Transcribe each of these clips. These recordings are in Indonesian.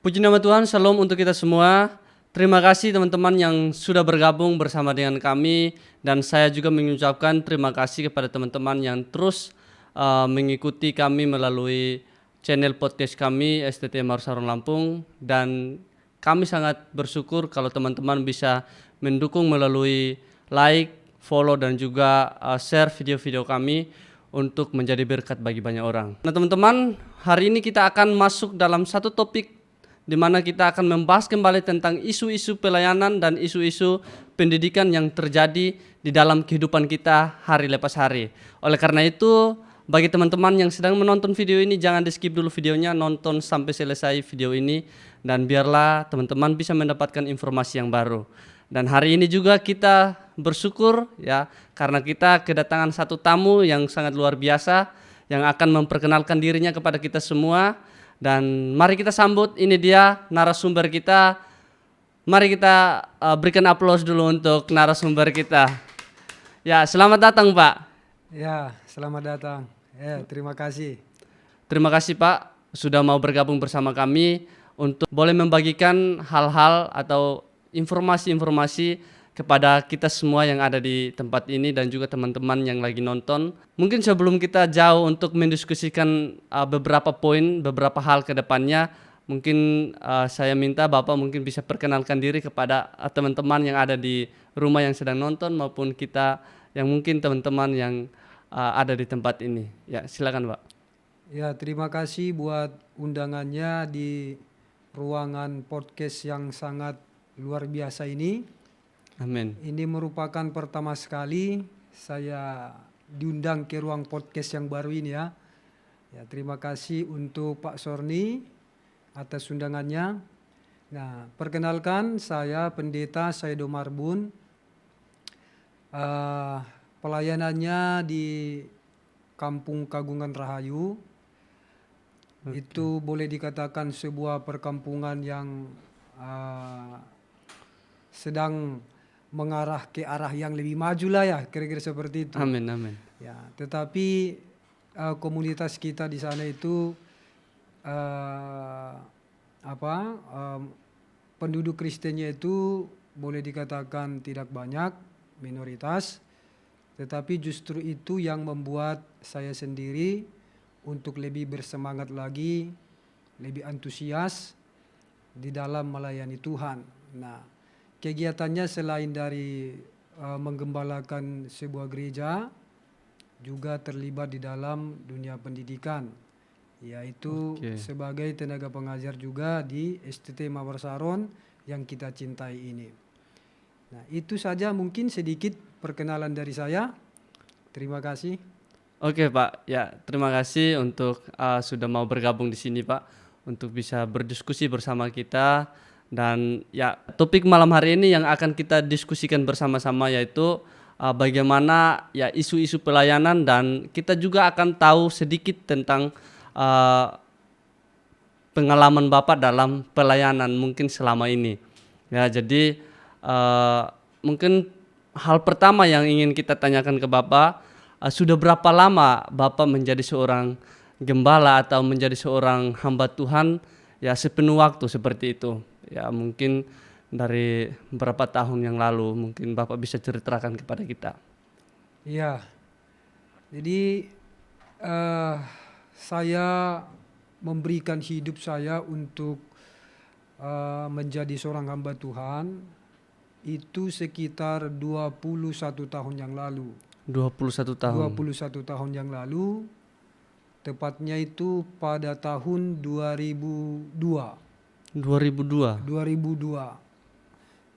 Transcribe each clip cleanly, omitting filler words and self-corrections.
Puji nama Tuhan, shalom untuk kita semua. Terima kasih teman-teman yang sudah bergabung bersama dengan kami. Dan saya juga mengucapkan terima kasih kepada teman-teman yang terus mengikuti kami melalui channel podcast kami STT Marsaron Lampung. Dan kami sangat bersyukur kalau teman-teman bisa mendukung melalui like, follow dan juga share video-video kami untuk menjadi berkat bagi banyak orang. Nah teman-teman, hari ini kita akan masuk dalam satu topik di mana kita akan membahas kembali tentang isu-isu pelayanan dan isu-isu pendidikan yang terjadi di dalam kehidupan kita hari lepas hari. Oleh karena itu, bagi teman-teman yang sedang menonton video ini, jangan di skip dulu videonya, nonton sampai selesai video ini, dan biarlah teman-teman bisa mendapatkan informasi yang baru. Dan hari ini juga kita bersyukur ya, karena kita kedatangan satu tamu yang sangat luar biasa, yang akan memperkenalkan dirinya kepada kita semua. Dan mari kita sambut, ini dia narasumber kita. Mari kita berikan aplaus dulu untuk narasumber kita. Ya, selamat datang Pak. Ya, selamat datang. Terima kasih. Terima kasih Pak sudah mau bergabung bersama kami untuk boleh membagikan hal-hal atau informasi-informasi kepada kita semua yang ada di tempat ini dan juga teman-teman yang lagi nonton. Mungkin sebelum kita jauh untuk mendiskusikan beberapa poin, beberapa hal ke depannya, mungkin saya minta Bapak mungkin bisa perkenalkan diri kepada teman-teman yang ada di rumah yang sedang nonton maupun kita yang mungkin teman-teman yang ada di tempat ini. Ya, silakan Pak. Ya, terima kasih buat undangannya di ruangan podcast yang sangat luar biasa ini. Amin. Ini merupakan pertama sekali saya diundang ke ruang podcast yang baru ini ya. Ya, terima kasih untuk Pak Sorni atas undangannya. Nah, perkenalkan saya Pendeta Saido Marbun. Pelayanannya di Kampung Kagungan Rahayu. Itu boleh dikatakan sebuah perkampungan yang sedang mengarah ke arah yang lebih maju lah ya, kira-kira seperti itu. Amin, amin. Ya, tetapi komunitas kita di sana itu penduduk Kristennya itu boleh dikatakan tidak banyak, minoritas, tetapi justru itu yang membuat saya sendiri untuk lebih bersemangat lagi, lebih antusias di dalam melayani Tuhan. Nah, kegiatannya selain dari menggembalakan sebuah gereja, juga terlibat di dalam dunia pendidikan, yaitu sebagai tenaga pengajar juga di STT Mawar Saron yang kita cintai ini. Nah, itu saja mungkin sedikit perkenalan dari saya. Terima kasih. Oke Pak, ya terima kasih untuk sudah mau bergabung di sini Pak, untuk bisa berdiskusi bersama kita. Dan ya topik malam hari ini yang akan kita diskusikan bersama-sama yaitu bagaimana ya isu-isu pelayanan, dan kita juga akan tahu sedikit tentang pengalaman Bapak dalam pelayanan mungkin selama ini. Ya jadi mungkin hal pertama yang ingin kita tanyakan ke Bapak, sudah berapa lama Bapak menjadi seorang gembala atau menjadi seorang hamba Tuhan ya sepenuh waktu seperti itu? Ya mungkin dari beberapa tahun yang lalu mungkin Bapak bisa ceritakan kepada kita. Iya, jadi saya memberikan hidup saya untuk menjadi seorang hamba Tuhan itu sekitar 21 tahun yang lalu. 21 tahun. 21 tahun yang lalu, tepatnya itu pada tahun 2002. 2002.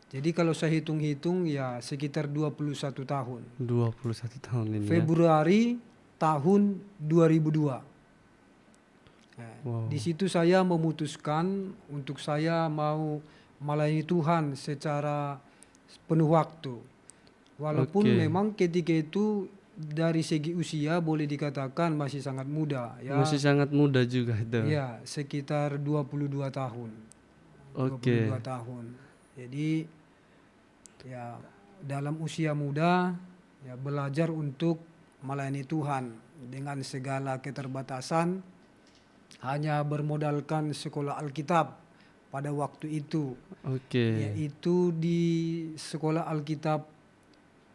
Jadi kalau saya hitung-hitung ya sekitar 21 tahun. 21 tahun ini. Februari tahun 2002. Nah, Wow. di situ saya memutuskan untuk saya mau melayani Tuhan secara penuh waktu. Walaupun memang ketika itu dari segi usia boleh dikatakan masih sangat muda ya. Masih sangat muda juga itu. Ya, sekitar 22 tahun. 22 tahun. Jadi ya dalam usia muda ya belajar untuk melayani Tuhan dengan segala keterbatasan, hanya bermodalkan sekolah Alkitab pada waktu itu, Oke. yaitu di Sekolah Alkitab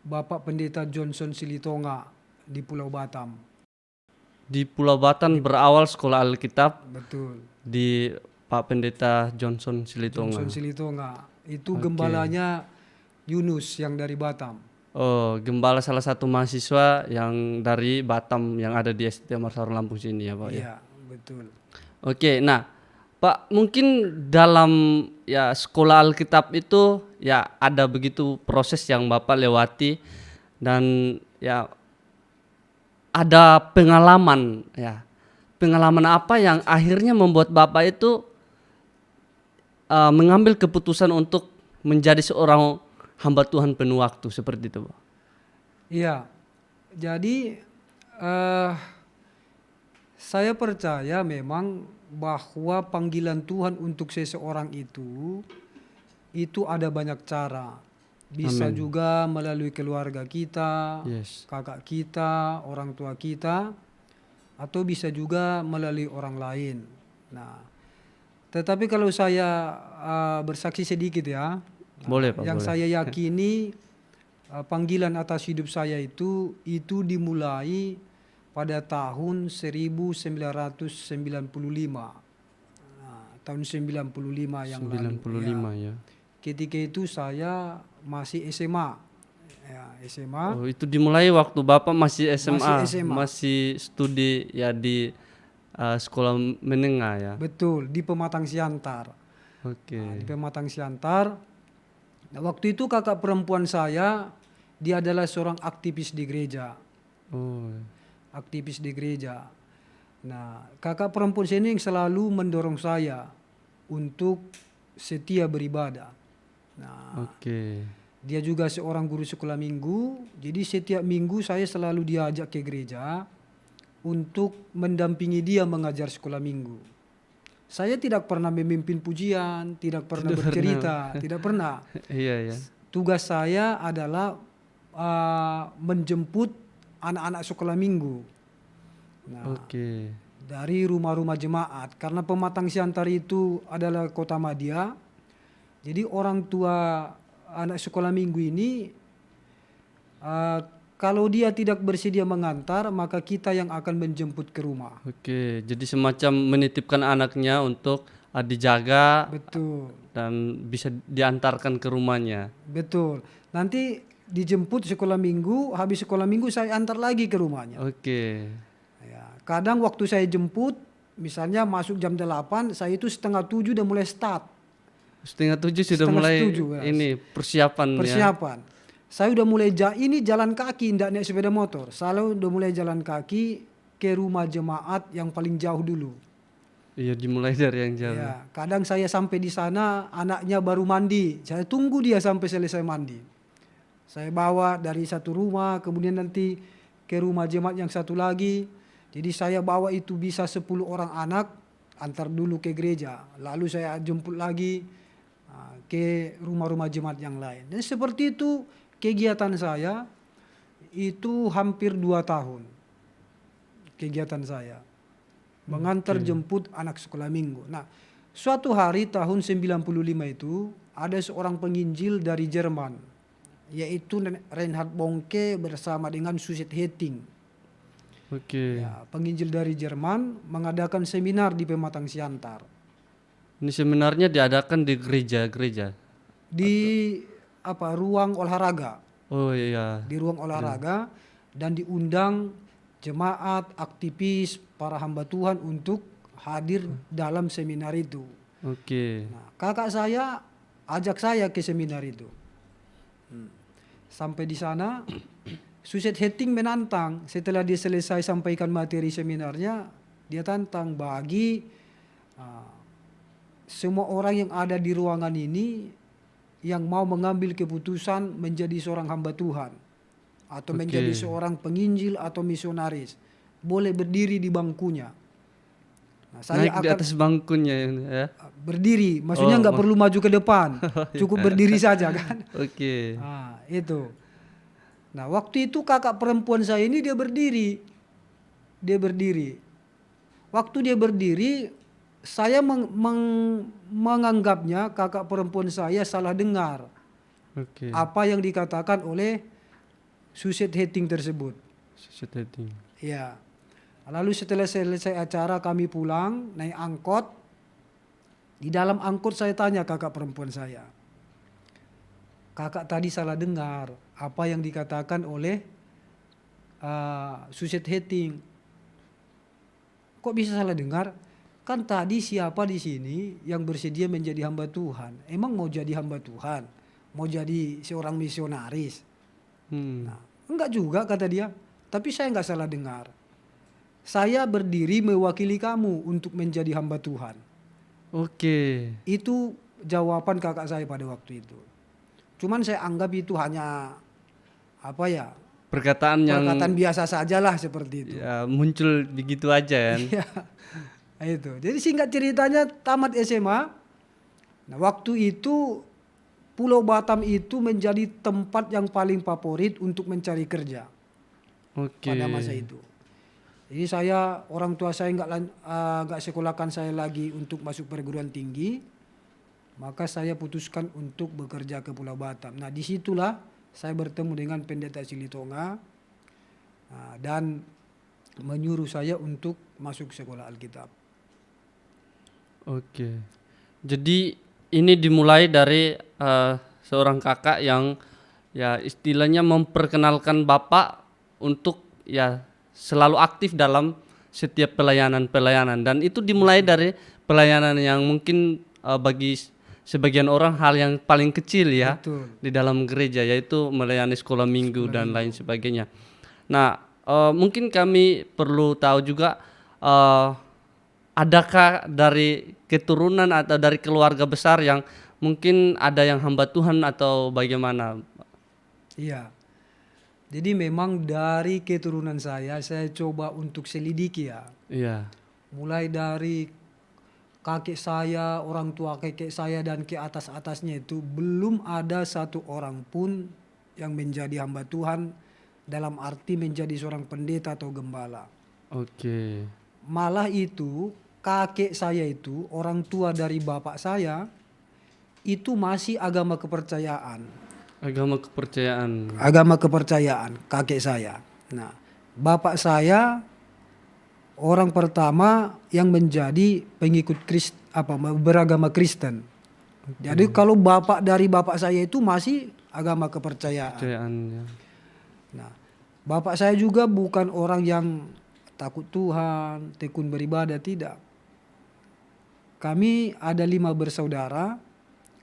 Bapak Pendeta Johnson Silitonga di Pulau Batam. Di Pulau Batan berawal sekolah Alkitab Betul, di Pak Pendeta Johnson Silitonga. Johnson Silitonga. Itu Oke. gembalanya Yunus yang dari Batam. Oh, gembala salah satu mahasiswa yang dari Batam yang ada di SDT Marsar Lampung sini ya, Pak ya. Iya, betul. Oke, nah Pak, mungkin dalam ya sekolah Alkitab itu ya ada begitu proses yang Bapak lewati dan ya ada pengalaman ya. Pengalaman apa yang akhirnya membuat Bapak itu mengambil keputusan untuk menjadi seorang hamba Tuhan penuh waktu seperti itu, Pak? Iya, jadi saya percaya memang bahwa panggilan Tuhan untuk seseorang itu ada banyak cara. Bisa Amin. juga melalui keluarga kita, Yes. kakak kita, orang tua kita, atau bisa juga melalui orang lain. Nah, tetapi kalau saya bersaksi sedikit ya, Boleh, Pak, yang boleh. saya yakini panggilan atas hidup saya itu dimulai pada tahun 1995. Tahun 95 yang lalu. 95 ya. Ketika itu saya masih SMA. Ya, SMA. Oh, itu dimulai waktu Bapak masih SMA, Masih SMA. masih studi ya di sekolah menengah ya. Betul, di Pematang Siantar. Oke. Di Pematang Siantar. Nah, waktu itu kakak perempuan saya, dia adalah seorang aktivis di gereja. Oh. Aktivis di gereja. Nah, kakak perempuan ini yang selalu mendorong saya untuk setia beribadah. Nah, Oke. dia juga seorang guru sekolah minggu, jadi setiap minggu saya selalu diajak ke gereja untuk mendampingi dia mengajar sekolah minggu. Saya tidak pernah memimpin pujian, tidak pernah bercerita, tidak pernah. Iya ya. Tugas saya adalah menjemput anak-anak sekolah minggu. Nah, Oke. dari rumah-rumah jemaat, karena Pematang Siantar itu adalah kota madya, jadi orang tua anak sekolah minggu ini kalau dia tidak bersedia mengantar, maka kita yang akan menjemput ke rumah. Oke, jadi semacam menitipkan anaknya untuk dijaga Betul, dan bisa diantarkan ke rumahnya. betul. Nanti dijemput sekolah minggu, habis sekolah minggu saya antar lagi ke rumahnya. Oke. Ya, kadang waktu saya jemput, misalnya masuk jam 8, saya itu 6:30 udah mulai start. 6:30 sudah Setengah mulai setuju, ya. ini persiapan ya. Persiapan. Saya udah mulai ini jalan kaki, tidak naik sepeda motor. Saya udah mulai jalan kaki ke rumah jemaat yang paling jauh dulu. Iya, dimulai dari yang jauh. Ya, kadang saya sampai di sana anaknya baru mandi. Saya tunggu dia sampai selesai mandi. Saya bawa dari satu rumah, kemudian nanti ke rumah jemaat yang satu lagi. Jadi saya bawa itu bisa 10 orang anak, antar dulu ke gereja. Lalu saya jemput lagi ke rumah-rumah jemaat yang lain. Dan seperti itu kegiatan saya itu hampir 2 tahun. Kegiatan saya mengantar jemput anak sekolah minggu. Nah, suatu hari tahun 95 itu ada seorang penginjil dari Jerman, yaitu Reinhard Bonke bersama dengan Suset Hetting. Oke. Ya, penginjil dari Jerman mengadakan seminar di Pematang Siantar. Ini sebenarnya diadakan di gereja-gereja. Di ruang olahraga. Oh iya. Di ruang olahraga dan diundang jemaat, aktivis, para hamba Tuhan untuk hadir dalam seminar itu. Oke. Nah, kakak saya ajak saya ke seminar itu. Sampai di sana, Suset Hetting menantang. Setelah dia selesai sampaikan materi seminarnya, dia tantang bagi semua orang yang ada di ruangan ini yang mau mengambil keputusan menjadi seorang hamba Tuhan atau menjadi seorang penginjil atau misionaris, boleh berdiri di bangkunya. Nah, saya Naik di atas bangkunya ya. berdiri, maksudnya nggak perlu maju ke depan, cukup berdiri saja kan. Oke. Nah, itu. Nah, waktu itu kakak perempuan saya ini dia berdiri. Waktu dia berdiri, saya menganggapnya kakak perempuan saya salah dengar Oke. apa yang dikatakan oleh Suset Heting tersebut. Setting. Ya. Lalu setelah selesai acara kami pulang naik angkot. Di dalam angkot saya tanya kakak perempuan saya, kakak tadi salah dengar apa yang dikatakan oleh Suset Heting. Kok bisa salah dengar? Kan tadi siapa di sini yang bersedia menjadi hamba Tuhan? Emang mau jadi hamba Tuhan? Mau jadi seorang misionaris? Hmm. Nah, enggak juga kata dia. Tapi saya enggak salah dengar. Saya berdiri mewakili kamu untuk menjadi hamba Tuhan. Oke. Itu jawaban kakak saya pada waktu itu. Cuman saya anggap itu hanya apa ya? Perkataan yang Perkataan biasa sajalah seperti itu. ya muncul begitu aja kan. Iya. Nah, itu. Jadi singkat ceritanya tamat SMA. Nah, waktu itu Pulau Batam itu menjadi tempat yang paling favorit untuk mencari kerja Oke. pada masa itu. Jadi orang tua saya nggak sekolahkan saya lagi untuk masuk perguruan tinggi, maka saya putuskan untuk bekerja ke Pulau Batam. Nah, disitulah saya bertemu dengan Pendeta Silitonga dan menyuruh saya untuk masuk sekolah Alkitab. Oke. Jadi ini dimulai dari seorang kakak yang ya istilahnya memperkenalkan Bapak untuk ya selalu aktif dalam setiap pelayanan-pelayanan, dan itu dimulai dari pelayanan yang mungkin bagi sebagian orang hal yang paling kecil ya. Betul. Di dalam gereja, yaitu melayani sekolah minggu dan lain sebagainya. Nah, mungkin kami perlu tahu juga, adakah dari keturunan atau dari keluarga besar yang mungkin ada yang hamba Tuhan atau bagaimana? Iya. Jadi memang dari keturunan saya coba untuk selidiki ya. Iya. Mulai dari kakek saya, orang tua kakek saya dan ke atas-atasnya itu belum ada satu orang pun yang menjadi hamba Tuhan dalam arti menjadi seorang pendeta atau gembala. Oke. Malah itu kakek saya itu, orang tua dari bapak saya itu masih agama kepercayaan. Agama kepercayaan. Kakek saya. Nah, bapak saya orang pertama yang menjadi pengikut beragama Kristen. Jadi kalau dari bapak saya itu masih agama kepercayaan. Kepercayaannya. Nah, bapak saya juga bukan orang yang takut Tuhan, tekun beribadah, tidak. Kami ada 5 bersaudara,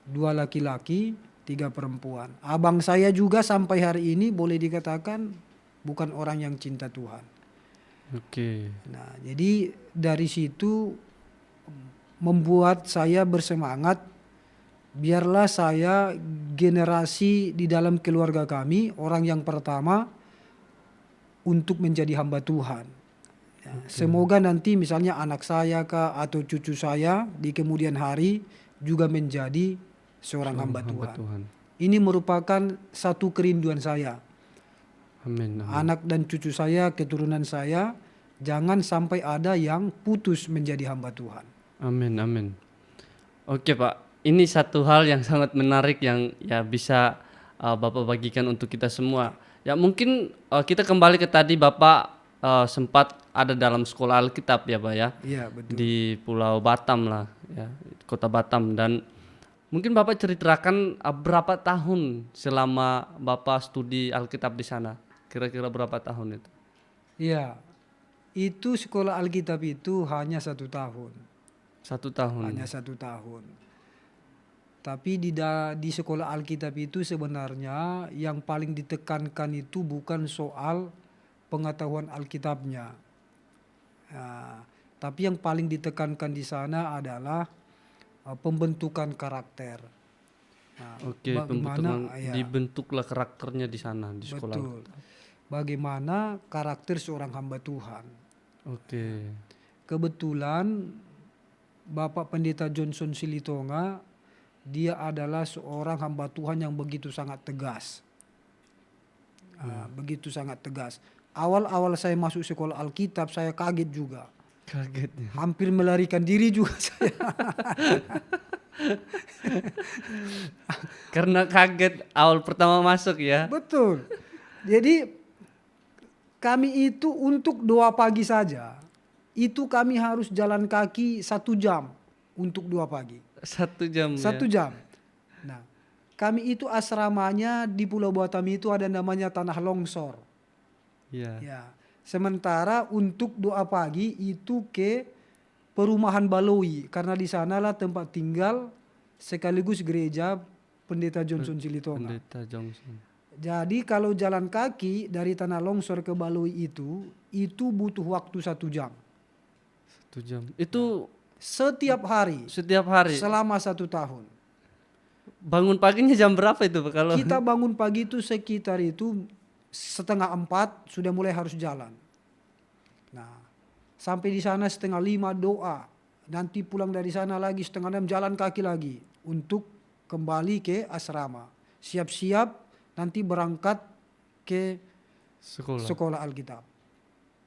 2 laki-laki, 3 perempuan. Abang saya juga sampai hari ini boleh dikatakan bukan orang yang cinta Tuhan. Oke. Nah, jadi dari situ membuat saya bersemangat, biarlah saya generasi di dalam keluarga kami orang yang pertama untuk menjadi hamba Tuhan. Ya, semoga nanti misalnya anak saya atau cucu saya di kemudian hari juga menjadi seorang hamba Tuhan. Ini merupakan satu kerinduan saya. Amin. Anak dan cucu saya, keturunan saya, jangan sampai ada yang putus menjadi hamba Tuhan. Amin. Oke Pak, ini satu hal yang sangat menarik yang ya bisa Bapak bagikan untuk kita semua. Ya mungkin kita kembali ke tadi, Bapak sempat ada dalam sekolah Alkitab ya Pak ya. Iya, betul. Di Pulau Batam lah ya, Kota Batam. Dan mungkin Bapak ceritakan berapa tahun selama Bapak studi Alkitab di sana? Kira-kira berapa tahun itu? Iya, itu sekolah Alkitab itu hanya 1 tahun. 1 tahun. Hanya 1 tahun. Tapi di sekolah Alkitab itu sebenarnya yang paling ditekankan itu bukan soal pengetahuan Alkitabnya. Nah, tapi yang paling ditekankan di sana adalah pembentukan karakter. Nah, Oke, pembentukan, ya, dibentuklah karakternya di sana di sekolah. betul. Bagaimana karakter seorang hamba Tuhan. Oke. Kebetulan Bapak Pendeta Johnson Silitonga, dia adalah seorang hamba Tuhan yang begitu sangat tegas. Begitu sangat tegas. Awal-awal saya masuk sekolah Alkitab, saya kaget juga. Kaget ya. Hampir melarikan diri juga saya. Karena kaget awal pertama masuk ya. Betul. Jadi kami itu untuk doa pagi saja, itu kami harus jalan kaki 1 jam untuk doa pagi. 1 jam ya. 1 jam. Nah, kami itu asramanya di Pulau Batam itu ada namanya tanah longsor. Iya. Ya. Sementara untuk doa pagi itu ke perumahan Baloi karena di sanalah tempat tinggal sekaligus gereja Pendeta Johnson Silitonga. Pendeta Johnson. Jadi kalau jalan kaki dari tanah longsor ke Baloi itu butuh waktu 1 jam. 1 jam. Itu Setiap hari setiap hari. selama 1 tahun. Bangun paginya jam berapa itu Pak, kalau? Kita bangun pagi itu sekitar itu 3:30 sudah mulai harus jalan. Nah, sampai di sana 4:30 doa. Nanti pulang dari sana lagi 5:30 jalan kaki lagi untuk kembali ke asrama. Siap-siap nanti berangkat ke Sekolah. sekolah Alkitab.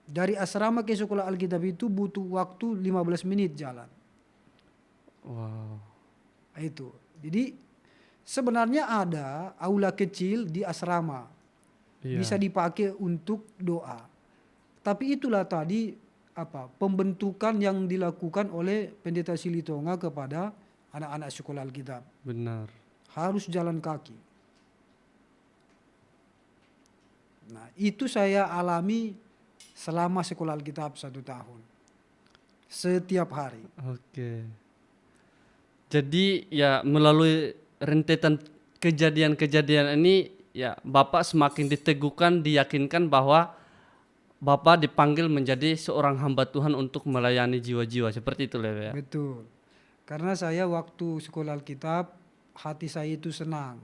Dari asrama ke sekolah Alkitab itu butuh waktu 15 menit jalan. Wow. Itu. Jadi sebenarnya ada aula kecil di asrama. Iya. Bisa dipakai untuk doa. Tapi itulah tadi pembentukan yang dilakukan oleh Pendeta Silitonga kepada anak-anak sekolah Alkitab. Benar. Harus jalan kaki. Nah, itu saya alami selama sekolah Alkitab 1 tahun. Setiap hari. Oke. Jadi ya melalui rentetan kejadian-kejadian ini ya Bapak semakin diteguhkan, diyakinkan bahwa Bapak dipanggil menjadi seorang hamba Tuhan untuk melayani jiwa-jiwa. Seperti itu ya. Betul. Karena saya waktu sekolah Alkitab hati saya itu senang.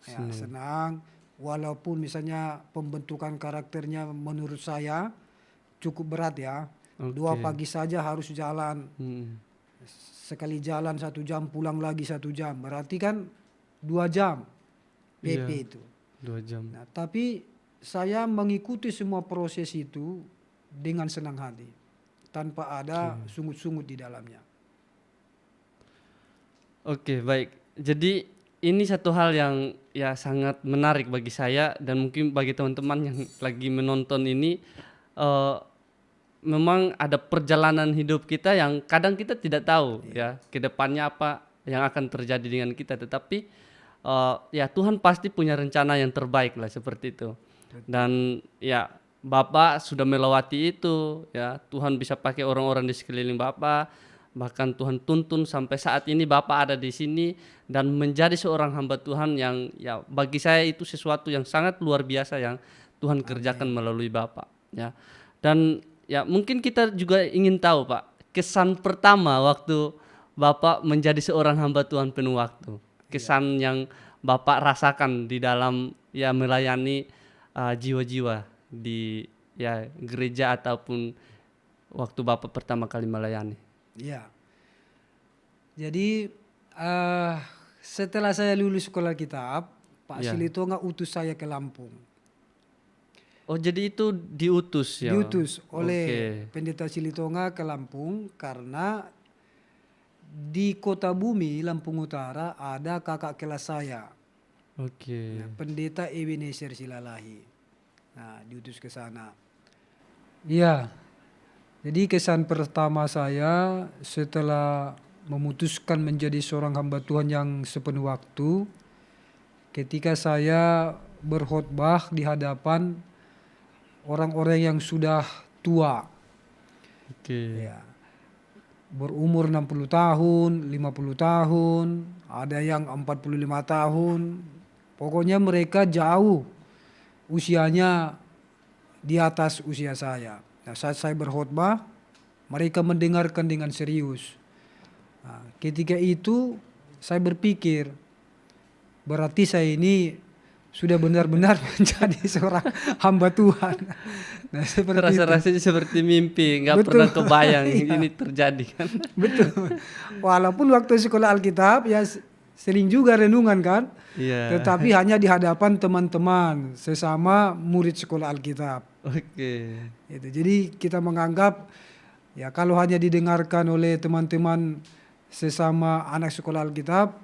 Ya, senang walaupun misalnya pembentukan karakternya menurut saya cukup berat ya. Oke. 2 pagi saja harus jalan. Sekali jalan 1 jam, pulang lagi 1 jam. Berarti kan 2 jam PP Iya. itu. 2 jam. Nah, tapi saya mengikuti semua proses itu dengan senang hati. Tanpa ada sungut-sungut di dalamnya. Oke, baik. Jadi ini satu hal yang ya sangat menarik bagi saya dan mungkin bagi teman-teman yang lagi menonton ini, memang ada perjalanan hidup kita yang kadang kita tidak tahu ya ke depannya apa yang akan terjadi dengan kita, tetapi ya Tuhan pasti punya rencana yang terbaik lah seperti itu. Dan ya Bapak sudah melewati itu ya, Tuhan bisa pakai orang-orang di sekeliling Bapak. Bahkan Tuhan tuntun sampai saat ini Bapak ada di sini dan menjadi seorang hamba Tuhan yang ya bagi saya itu sesuatu yang sangat luar biasa yang Tuhan kerjakan melalui Bapak ya. Dan ya mungkin kita juga ingin tahu Pak, kesan pertama waktu Bapak menjadi seorang hamba Tuhan penuh waktu. Kesan yang Bapak rasakan di dalam ya melayani jiwa-jiwa di ya gereja ataupun waktu Bapak pertama kali melayani. Ya. Jadi setelah saya lulus sekolah Alkitab, Pak Silitonga utus saya ke Lampung. Oh, jadi itu diutus ya? Diutus oleh Pendeta Silitonga ke Lampung karena di Kota Bumi, Lampung Utara ada kakak kelas saya. Oke. Pendeta Ebenezer Silalahi. Nah, diutus ke sana. Iya. Jadi kesan pertama saya setelah memutuskan menjadi seorang hamba Tuhan yang sepenuh waktu, ketika saya berkhotbah di hadapan orang-orang yang sudah tua. Oke. Ya. Berumur 60 tahun, 50 tahun, ada yang 45 tahun. Pokoknya mereka jauh usianya di atas usia saya. Nah, saat saya berkhotbah, mereka mendengarkan dengan serius. Nah, ketika itu saya berpikir, berarti saya ini sudah benar-benar menjadi seorang hamba Tuhan. Nah, seperti Rasa-rasanya seperti mimpi, nggak Betul. pernah kebayang Iya. ini terjadi kan? Betul. Walaupun waktu sekolah Alkitab ya sering juga renungan kan. Iya. Tetapi hanya di hadapan teman-teman sesama murid sekolah Alkitab. Oke. Itu. Jadi kita menganggap Ya kalau hanya didengarkan oleh teman-teman sesama anak sekolah Alkitab,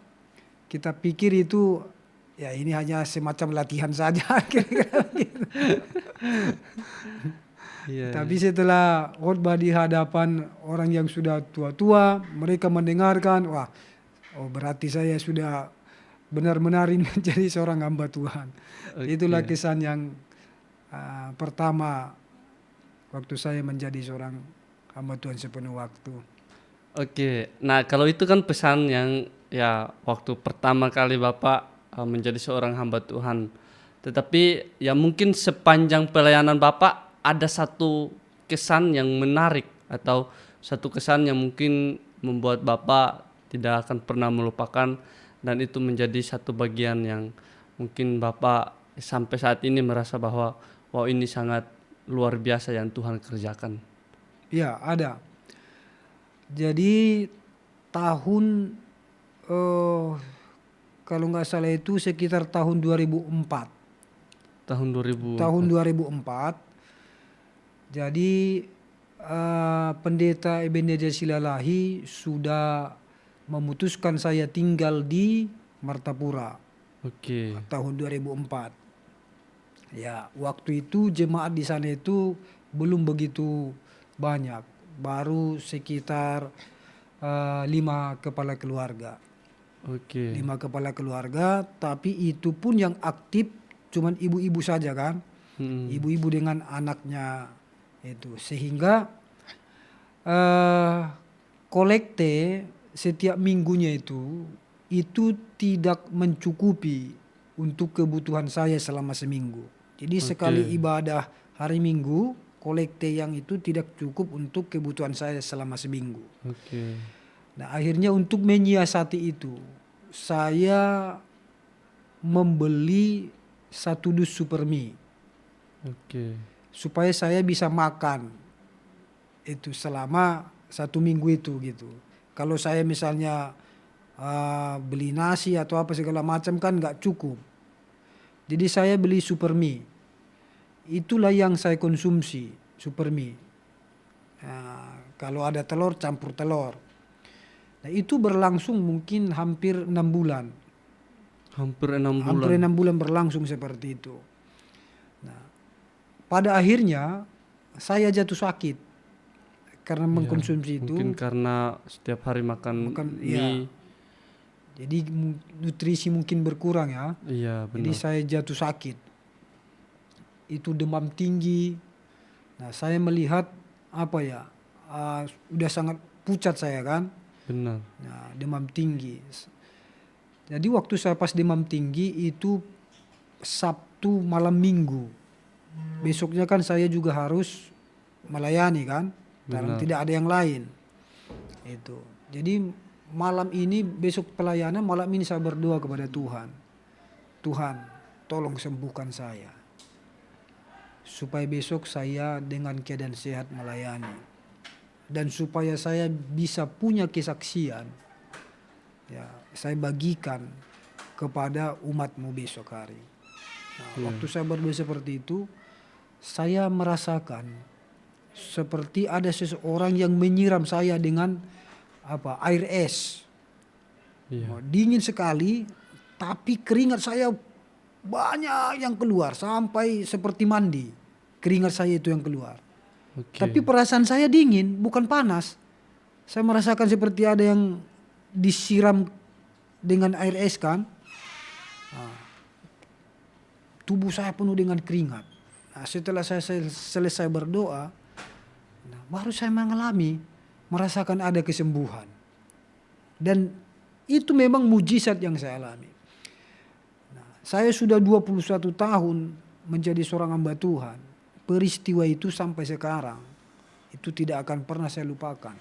kita pikir itu ya ini hanya semacam latihan saja. Kira-kira begitu. Tapi Iya. setelah khotbah di hadapan orang yang sudah tua-tua, mereka mendengarkan, wah, oh berarti saya sudah benar-benar ini menjadi seorang hamba Tuhan. Itulah Oke. kesan yang pertama waktu saya menjadi seorang hamba Tuhan sepenuh waktu. Oke. Nah, kalau itu kan pesan yang ya waktu pertama kali Bapak menjadi seorang hamba Tuhan. Tetapi ya mungkin sepanjang pelayanan Bapak ada satu kesan yang menarik atau satu kesan yang mungkin membuat Bapak tidak akan pernah melupakan, dan itu menjadi satu bagian yang mungkin Bapak sampai saat ini merasa bahwa wow, ini sangat luar biasa yang Tuhan kerjakan. Ya, ada. Jadi tahun kalau nggak salah itu sekitar tahun 2004. Tahun Tahun 2004. 2004. Jadi pendeta Ebenezer Silalahi sudah memutuskan saya tinggal di Martapura Oke. tahun 2004. Ya, waktu itu jemaat di sana itu belum begitu banyak, baru sekitar 5 kepala keluarga. Oke. 5 kepala keluarga, tapi itu pun yang aktif cuman ibu-ibu saja kan. Ibu-ibu dengan anaknya itu. Sehingga kolekte setiap minggunya itu tidak mencukupi untuk kebutuhan saya selama seminggu. Jadi sekali Oke. ibadah hari Minggu, kolekte yang itu tidak cukup untuk kebutuhan saya selama seminggu. Oke. Nah, akhirnya untuk menyiasati itu, saya membeli 1 dus supermi Oke. supaya saya bisa makan itu selama 1 minggu itu gitu. Kalau saya misalnya beli nasi atau apa segala macam kan nggak cukup. Jadi saya beli supermi. Itulah yang saya konsumsi, supermi. Kalau ada telur, campur telur. Nah, itu berlangsung mungkin hampir 6 bulan. Hampir 6 Hampir bulan. 6 bulan berlangsung seperti itu. Nah, pada akhirnya saya jatuh sakit karena Iya, mengkonsumsi mungkin itu. karena setiap hari makan Ya, mie. jadi nutrisi mungkin berkurang ya. Iya, Jadi benar. saya jatuh sakit. Itu demam tinggi. Nah, saya melihat apa ya, udah sangat pucat saya kan. Benar. Nah, demam tinggi. Jadi waktu saya pas demam tinggi itu Sabtu malam Minggu. Besoknya kan saya juga harus melayani kan, karena Benar. tidak ada yang lain. Itu. Jadi malam ini, besok pelayanan, malam ini saya berdoa kepada Tuhan. Tuhan, tolong sembuhkan saya. Supaya besok saya dengan keadaan sehat melayani. Dan supaya saya bisa punya kesaksian, ya, saya bagikan kepada umatmu besok hari. Nah, waktu saya berdoa seperti itu, saya merasakan seperti ada seseorang yang menyiram saya dengan air es. Iya. Dingin sekali, tapi keringat saya banyak yang keluar sampai seperti mandi. Keringat saya itu yang keluar. Oke. Tapi perasaan saya dingin, bukan panas. Saya merasakan seperti ada yang disiram dengan air es kan. Tubuh saya penuh dengan keringat. Nah, setelah saya selesai berdoa, baru saya merasakan ada kesembuhan. Dan itu memang mujizat yang saya alami. Nah, saya sudah 21 tahun menjadi seorang hamba Tuhan. Peristiwa itu sampai sekarang, itu tidak akan pernah saya lupakan.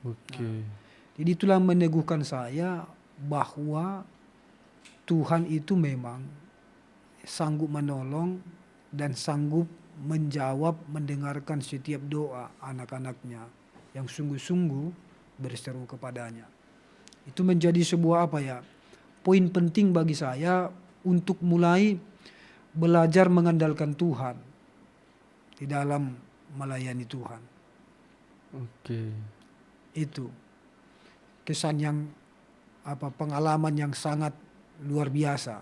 Oke. Jadi itulah meneguhkan saya bahwa Tuhan itu memang sanggup menolong dan sanggup menjawab, mendengarkan setiap doa anak-anaknya yang sungguh-sungguh berseru kepadanya. Itu menjadi sebuah poin penting bagi saya untuk mulai belajar mengandalkan Tuhan di dalam melayani Tuhan. Oke. Itu kesan yang pengalaman yang sangat luar biasa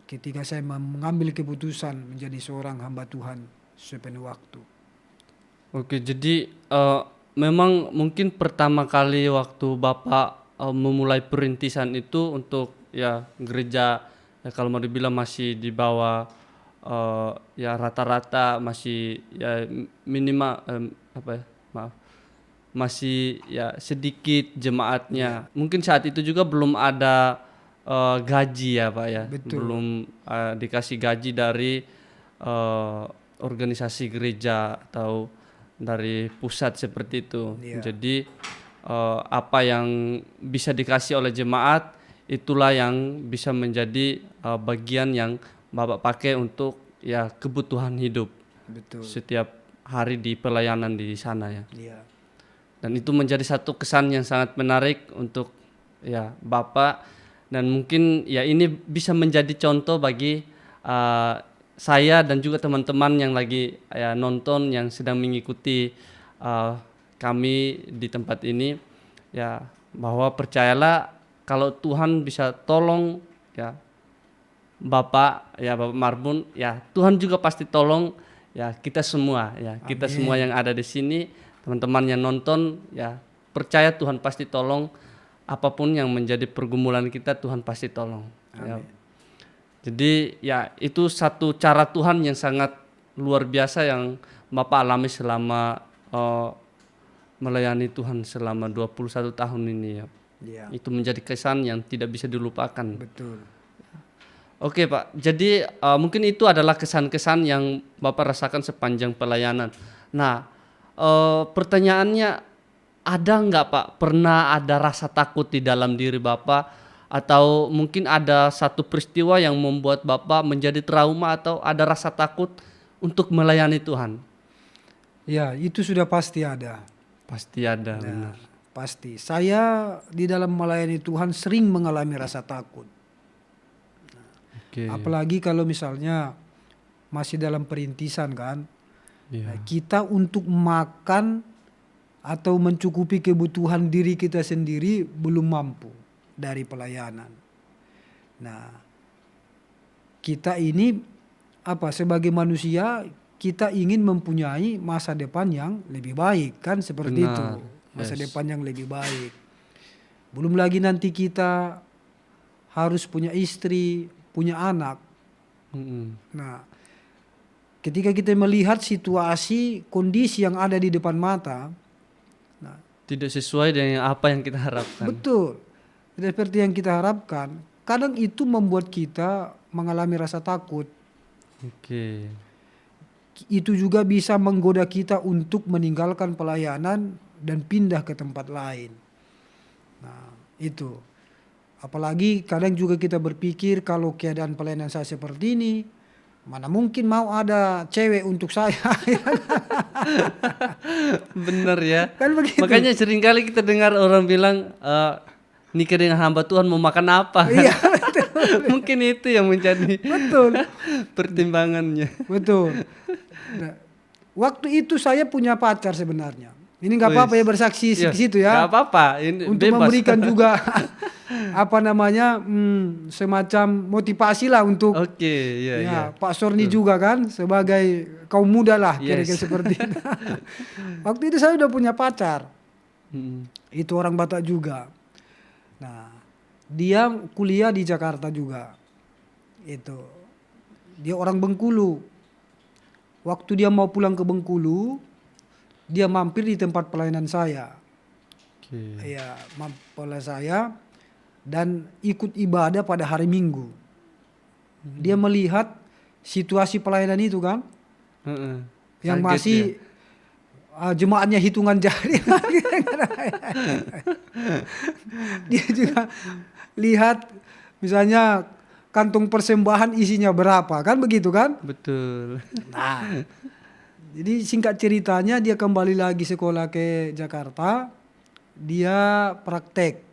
ketika saya mengambil keputusan menjadi seorang hamba Tuhan sepenuh waktu. Oke, jadi memang mungkin pertama kali waktu Bapak memulai perintisan itu untuk ya gereja, ya kalau mau dibilang masih di bawah ya rata-rata, masih ya minimal apa ya, maaf, masih ya sedikit jemaatnya. Mungkin saat itu juga belum ada gaji ya Pak ya, Betul. belum dikasih gaji dari eh, organisasi gereja atau dari pusat seperti itu. Iya. Jadi apa yang bisa dikasih oleh jemaat itulah yang bisa menjadi bagian yang Bapak pakai untuk ya kebutuhan hidup Betul. setiap hari di pelayanan di sana ya. Iya. Dan itu menjadi satu kesan yang sangat menarik untuk ya Bapak, dan mungkin ya ini bisa menjadi contoh bagi saya dan juga teman-teman yang lagi ya nonton, yang sedang mengikuti kami di tempat ini ya, bahwa percayalah kalau Tuhan bisa tolong ya Bapak Marbun, ya Tuhan juga pasti tolong ya kita semua ya, kita semua yang ada di sini, teman-teman yang nonton ya, percaya Tuhan pasti tolong, apapun yang menjadi pergumulan kita Tuhan pasti tolong. Ya. Jadi ya itu satu cara Tuhan yang sangat luar biasa yang Bapak alami selama melayani Tuhan selama 21 tahun ini ya. Iya. Itu menjadi kesan yang tidak bisa dilupakan. Betul. Oke Pak, jadi mungkin itu adalah kesan-kesan yang Bapak rasakan sepanjang pelayanan. Nah, pertanyaannya, ada nggak Pak pernah ada rasa takut di dalam diri Bapak, atau mungkin ada satu peristiwa yang membuat Bapak menjadi trauma atau ada rasa takut untuk melayani Tuhan? Ya, itu sudah pasti ada. Pasti ada, benar. Pasti. Saya di dalam melayani Tuhan sering mengalami rasa takut. Oke. Apalagi kalau misalnya masih dalam perintisan kan. Iya. Nah, kita untuk makan atau mencukupi kebutuhan diri kita sendiri belum mampu dari pelayanan. Nah, kita ini sebagai manusia kita ingin mempunyai masa depan yang lebih baik kan, seperti Benar. itu. Masa Yes. depan yang lebih baik. Belum lagi nanti kita harus punya istri, punya anak. Nah, ketika kita melihat situasi, kondisi yang ada di depan mata, Tidak sesuai dengan apa yang kita harapkan. betul, tidak seperti yang kita harapkan. Kadang itu membuat kita mengalami rasa takut. Oke. Itu juga bisa menggoda kita untuk meninggalkan pelayanan dan pindah ke tempat lain. Nah, itu. Apalagi kadang juga kita berpikir kalau keadaan pelayanan saya seperti ini, mana mungkin mau ada cewek untuk saya. Bener ya. Kan begitu. Makanya seringkali kita dengar orang bilang nikah dengan hamba Tuhan mau makan apa. Iya, Mungkin itu yang menjadi betul. pertimbangannya. Betul. Nah, waktu itu saya punya pacar sebenarnya. Ini nggak apa-apa ya bersaksi Iya, di situ ya. nggak apa-apa, ini Untuk bebas. memberikan juga semacam motivasi lah untuk Oke, iya, ya iya. Pak Sorni juga kan sebagai kaum muda lah Yes. kira-kira seperti itu. Waktu itu saya udah punya pacar. Mm. Itu orang Batak juga. Nah, dia kuliah di Jakarta juga. Itu. Dia orang Bengkulu. Waktu dia mau pulang ke Bengkulu, dia mampir di tempat pelayanan saya. Oke. Ya, mampir saya dan ikut ibadah pada hari Minggu. Dia melihat situasi pelayanan itu kan, Heeh. yang Kaget masih jemaatnya hitungan jari. Dia juga lihat misalnya kantong persembahan isinya berapa kan, begitu kan. Betul. Nah, jadi singkat ceritanya dia kembali lagi sekolah ke Jakarta, dia praktek.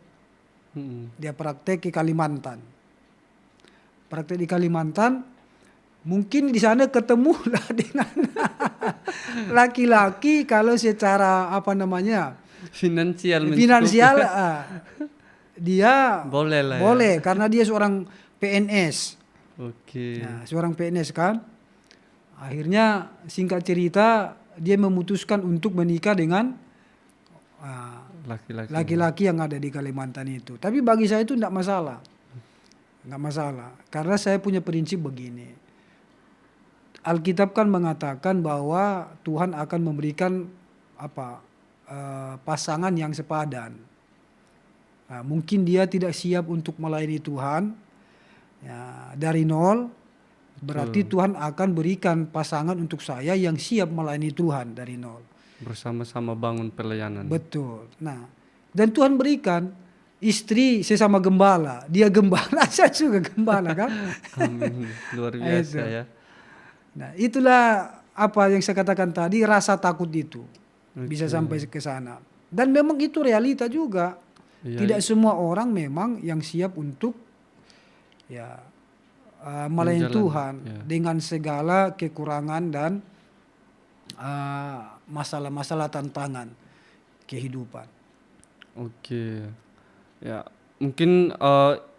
Mm. Dia praktek di Kalimantan. Praktek di Kalimantan, mungkin di sana ketemulah dengan laki-laki kalau secara apa namanya Finansial finansial mencukupi. dia Boleh lah ya. boleh karena dia seorang PNS. Oke. Nah, seorang PNS kan. Akhirnya singkat cerita dia memutuskan untuk menikah dengan ah, Laki-laki. laki-laki yang ada di Kalimantan itu. Tapi bagi saya itu tidak masalah. Nggak masalah. Karena saya punya prinsip begini. Alkitab kan mengatakan bahwa Tuhan akan memberikan pasangan yang sepadan. Nah, mungkin dia tidak siap untuk melayani Tuhan ya, dari nol. Berarti Tuhan akan berikan pasangan untuk saya yang siap melayani Tuhan dari nol. Bersama-sama bangun pelayanan. Betul. Nah, dan Tuhan berikan istri sesama gembala. Dia gembala, saya juga gembala kan. Amin. Luar biasa Itu. ya. Nah, itulah apa yang saya katakan tadi, rasa takut itu bisa Oke. sampai ke sana. Dan memang itu realita juga. Iya, Tidak semua orang memang yang siap untuk ya melayani Menjalan, Tuhan ya. dengan segala kekurangan dan masalah-masalah tantangan kehidupan. Oke. Ya, mungkin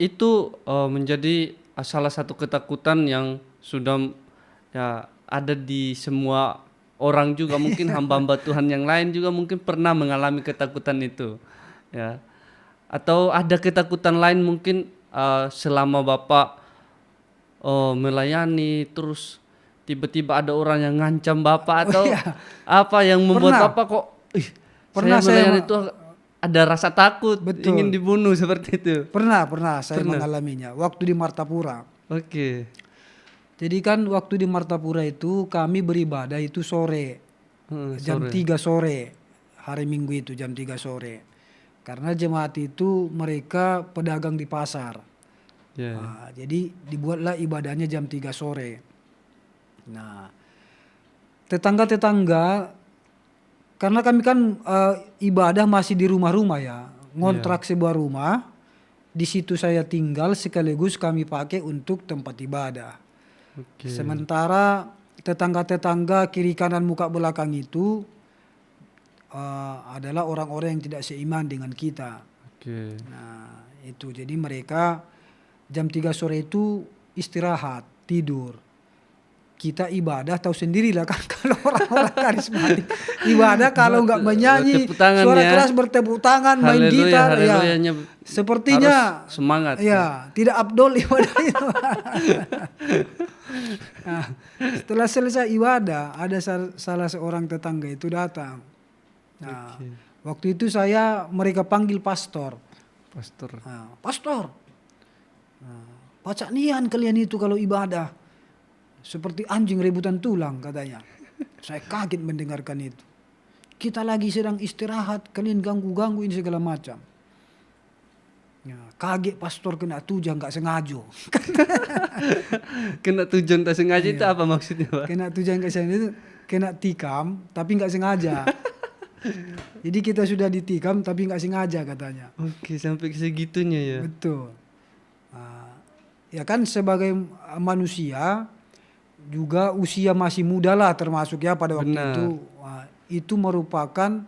itu menjadi salah satu ketakutan yang sudah ya ada di semua orang juga. Mungkin hamba-hamba Tuhan yang lain juga mungkin pernah mengalami ketakutan itu. Ya. Atau ada ketakutan lain mungkin selama Bapak melayani terus tiba-tiba ada orang yang ngancam Bapak atau apa yang membuat Pernah. Bapak kok Pernah saya melayani saya itu ada rasa takut, Betul. ingin dibunuh seperti itu. Pernah saya mengalaminya waktu di Martapura. Oke. Jadi kan waktu di Martapura itu kami beribadah itu sore. Jam 3 sore. Hari Minggu itu jam 3 sore. Karena jemaat itu mereka pedagang di pasar. Ya. Nah, jadi dibuatlah ibadahnya jam 3 sore. Nah, tetangga-tetangga karena kami kan ibadah masih di rumah-rumah ya. Ngontrak sebuah rumah. Di situ saya tinggal sekaligus kami pakai untuk tempat ibadah. Oke. Sementara tetangga-tetangga kiri kanan muka belakang itu adalah orang-orang yang tidak seiman dengan kita. Oke. Nah, itu jadi mereka jam 3 sore itu istirahat, tidur. Kita ibadah tahu sendirilah kan kalau orang-orang karismatik ibadah kalau nggak menyanyi Tepuk tangan suara ya. keras bertepuk tangan main Haleluya, gitar ya haleluyanya sepertinya harus semangat. ya tidak abdol ibadah itu. Nah, setelah selesai ibadah ada salah seorang tetangga itu datang. Nah, waktu itu mereka panggil pastor. Pastor. Nah, pastor, pacak nian kalian itu kalau ibadah. Seperti anjing rebutan tulang katanya. Saya kaget mendengarkan itu. Kita lagi sedang istirahat, kalian ganggu-gangguin segala macam. Ya, kaget pastor kena tujang nggak sengaja. Kena tujuan tak sengaja itu apa maksudnya, Pak? Kena tujang nggak sengaja itu kena tikam tapi nggak sengaja. Jadi kita sudah ditikam tapi nggak sengaja katanya. Oke, sampai segitunya ya. Betul. Ya kan sebagai manusia juga usia masih muda lah termasuk ya pada waktu Benar. itu. Itu merupakan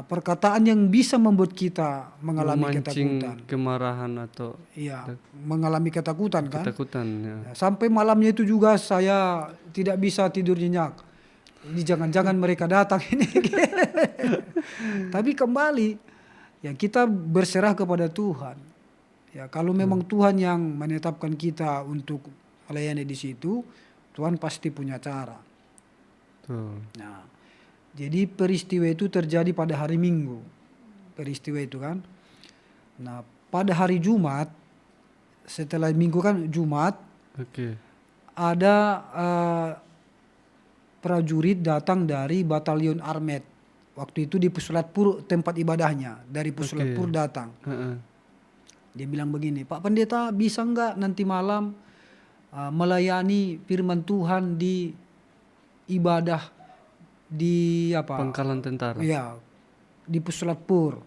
perkataan yang bisa membuat kita mengalami Memancing ketakutan. kemarahan atau Iya, mengalami ketakutan kan. ketakutan ya. Ya, sampai malamnya itu juga saya tidak bisa tidur nyenyak. Ini jangan-jangan mereka datang ini. Tapi kembali ya kita berserah kepada Tuhan. Ya kalau memang Tuhan yang menetapkan kita untuk melayani di situ, Tuhan pasti punya cara. Tuh. Nah, jadi peristiwa itu terjadi pada hari Minggu. Peristiwa itu kan. Nah, pada hari Jumat, setelah Minggu kan Jumat, Oke. ada prajurit datang dari Batalion Armet. Waktu itu di Pusulat Pur tempat ibadahnya. Dari Pusulat Pur datang. Dia bilang begini, Pak Pendeta bisa nggak nanti malam melayani firman Tuhan di ibadah di Pangkalan tentara. Ya, di Pusulat Pur.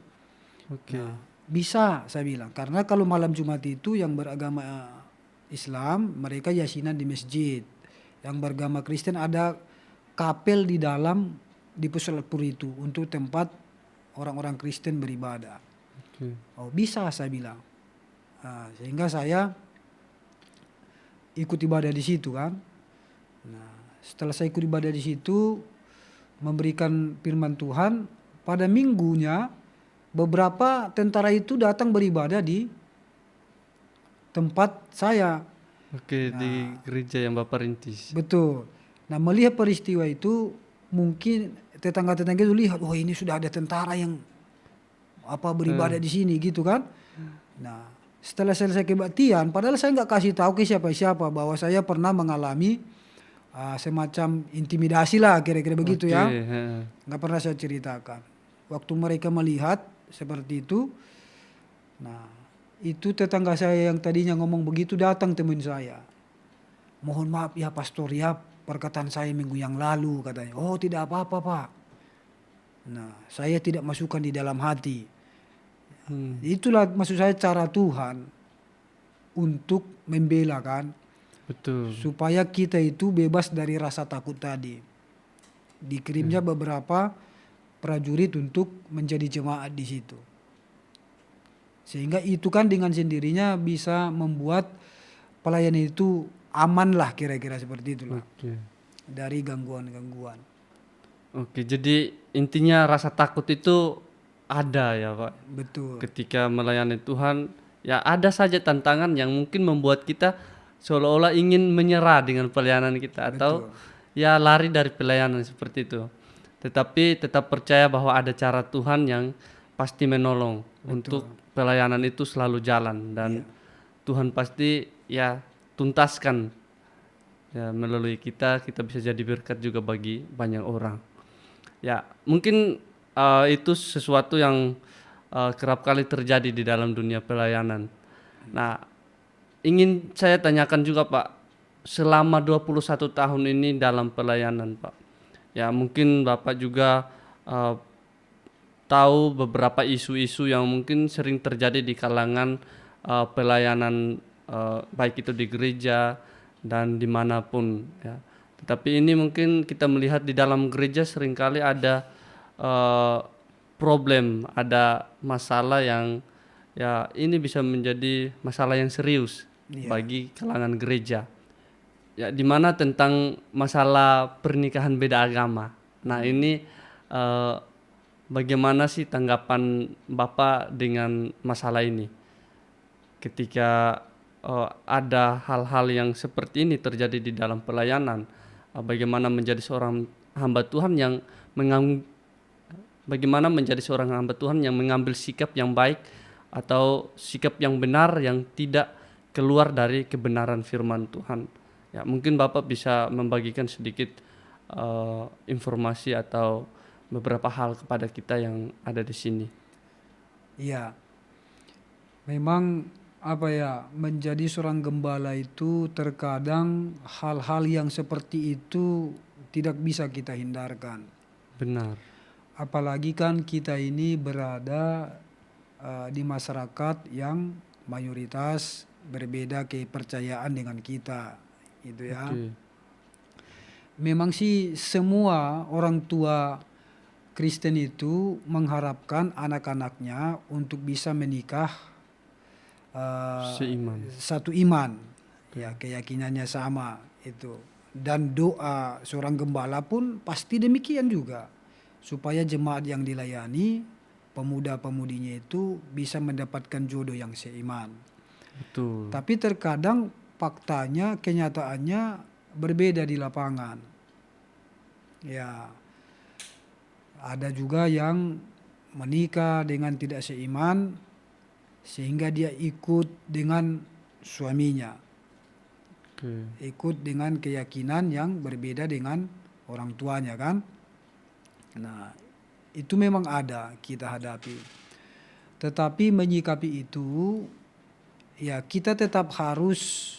Oke. Bisa saya bilang karena kalau malam Jumat itu yang beragama Islam, mereka yasinan di masjid. Yang beragama Kristen ada kapel di dalam di pusat pur itu untuk tempat orang-orang Kristen beribadah. Oke. Oh bisa saya bilang. Sehingga saya ikut ibadah di situ kan. Nah, setelah saya ikut ibadah di situ memberikan firman Tuhan, pada minggunya beberapa tentara itu datang beribadah di tempat saya. Oke, di gereja yang Bapak rintis. Betul. Nah, melihat peristiwa itu mungkin tetangga-tetangga itu lihat, oh ini sudah ada tentara yang beribadah di sini gitu kan. Nah, setelah selesai kebaktian, padahal saya nggak kasih tahu ke siapa-siapa bahwa saya pernah mengalami semacam intimidasi lah kira-kira begitu Oke, ya. heeh. Nggak pernah saya ceritakan. Waktu mereka melihat seperti itu, nah itu tetangga saya yang tadinya ngomong begitu datang teman saya. Mohon maaf ya pastor ya, perkataan saya minggu yang lalu katanya. Oh tidak apa-apa pak. Nah saya tidak masukkan di dalam hati. Hmm, Itulah maksud saya cara Tuhan untuk membela kan. betul. Supaya kita itu bebas dari rasa takut tadi. Dikirimnya beberapa prajurit untuk menjadi jemaat di situ. Sehingga itu kan dengan sendirinya bisa membuat pelayanan itu aman lah kira-kira seperti itulah. Oke. Dari gangguan-gangguan. Oke, jadi intinya rasa takut itu ada ya, Pak. Betul. Ketika melayani Tuhan, ya ada saja tantangan yang mungkin membuat kita seolah-olah ingin menyerah dengan pelayanan kita atau Betul. ya lari dari pelayanan seperti itu. Tetapi tetap percaya bahwa ada cara Tuhan yang pasti menolong untuk pelayanan itu selalu jalan dan Tuhan pasti ya tuntaskan ya melalui kita bisa jadi berkat juga bagi banyak orang. Ya, mungkin itu sesuatu yang kerap kali terjadi di dalam dunia pelayanan. Nah, ingin saya tanyakan juga Pak, selama 21 tahun ini dalam pelayanan Pak. Ya, mungkin Bapak juga tahu beberapa isu-isu yang mungkin sering terjadi di kalangan pelayanan baik itu di gereja dan dimanapun ya. Tetapi ini mungkin kita melihat di dalam gereja seringkali ada problem, ada masalah yang ya ini bisa menjadi masalah yang serius bagi kalangan gereja. Ya, di mana tentang masalah pernikahan beda agama. Nah, ini bagaimana sih tanggapan Bapak dengan masalah ini? Ketika ada hal-hal yang seperti ini terjadi di dalam pelayanan, bagaimana menjadi seorang hamba Tuhan yang bagaimana menjadi seorang hamba Tuhan yang mengambil sikap yang baik atau sikap yang benar yang tidak keluar dari kebenaran firman Tuhan. Ya, mungkin Bapak bisa membagikan sedikit informasi atau beberapa hal kepada kita yang ada di sini. Iya. Memang menjadi seorang gembala itu terkadang hal-hal yang seperti itu tidak bisa kita hindarkan. Benar. Apalagi kan kita ini berada di masyarakat yang mayoritas berbeda kepercayaan dengan kita, gitu ya. Oke. Memang sih semua orang tua Kristen itu mengharapkan anak-anaknya untuk bisa menikah Seiman. satu iman, ya keyakinannya sama itu. Dan doa seorang gembala pun pasti demikian juga, supaya jemaat yang dilayani pemuda-pemudinya itu bisa mendapatkan jodoh yang seiman. Betul. Tapi terkadang faktanya, kenyataannya berbeda di lapangan. Ya, ada juga yang menikah dengan tidak seiman sehingga dia ikut dengan suaminya, Oke. ikut dengan keyakinan yang berbeda dengan orang tuanya kan. Nah, itu memang ada kita hadapi. Tetapi menyikapi itu, ya kita tetap harus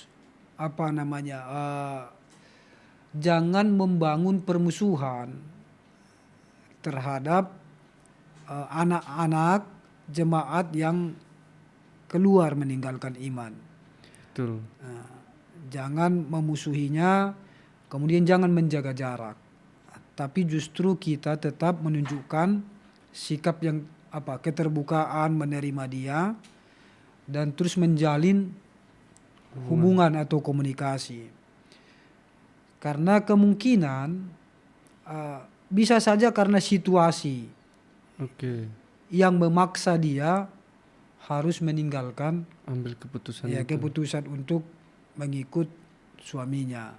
jangan membangun permusuhan terhadap anak-anak jemaat yang keluar meninggalkan iman. Betul. jangan memusuhinya, kemudian jangan menjaga jarak. Tapi justru kita tetap menunjukkan sikap yang keterbukaan menerima dia dan terus menjalin hubungan atau komunikasi. Karena kemungkinan bisa saja karena situasi Oke. yang memaksa dia harus meninggalkan Ambil keputusan itu. keputusan untuk mengikut suaminya.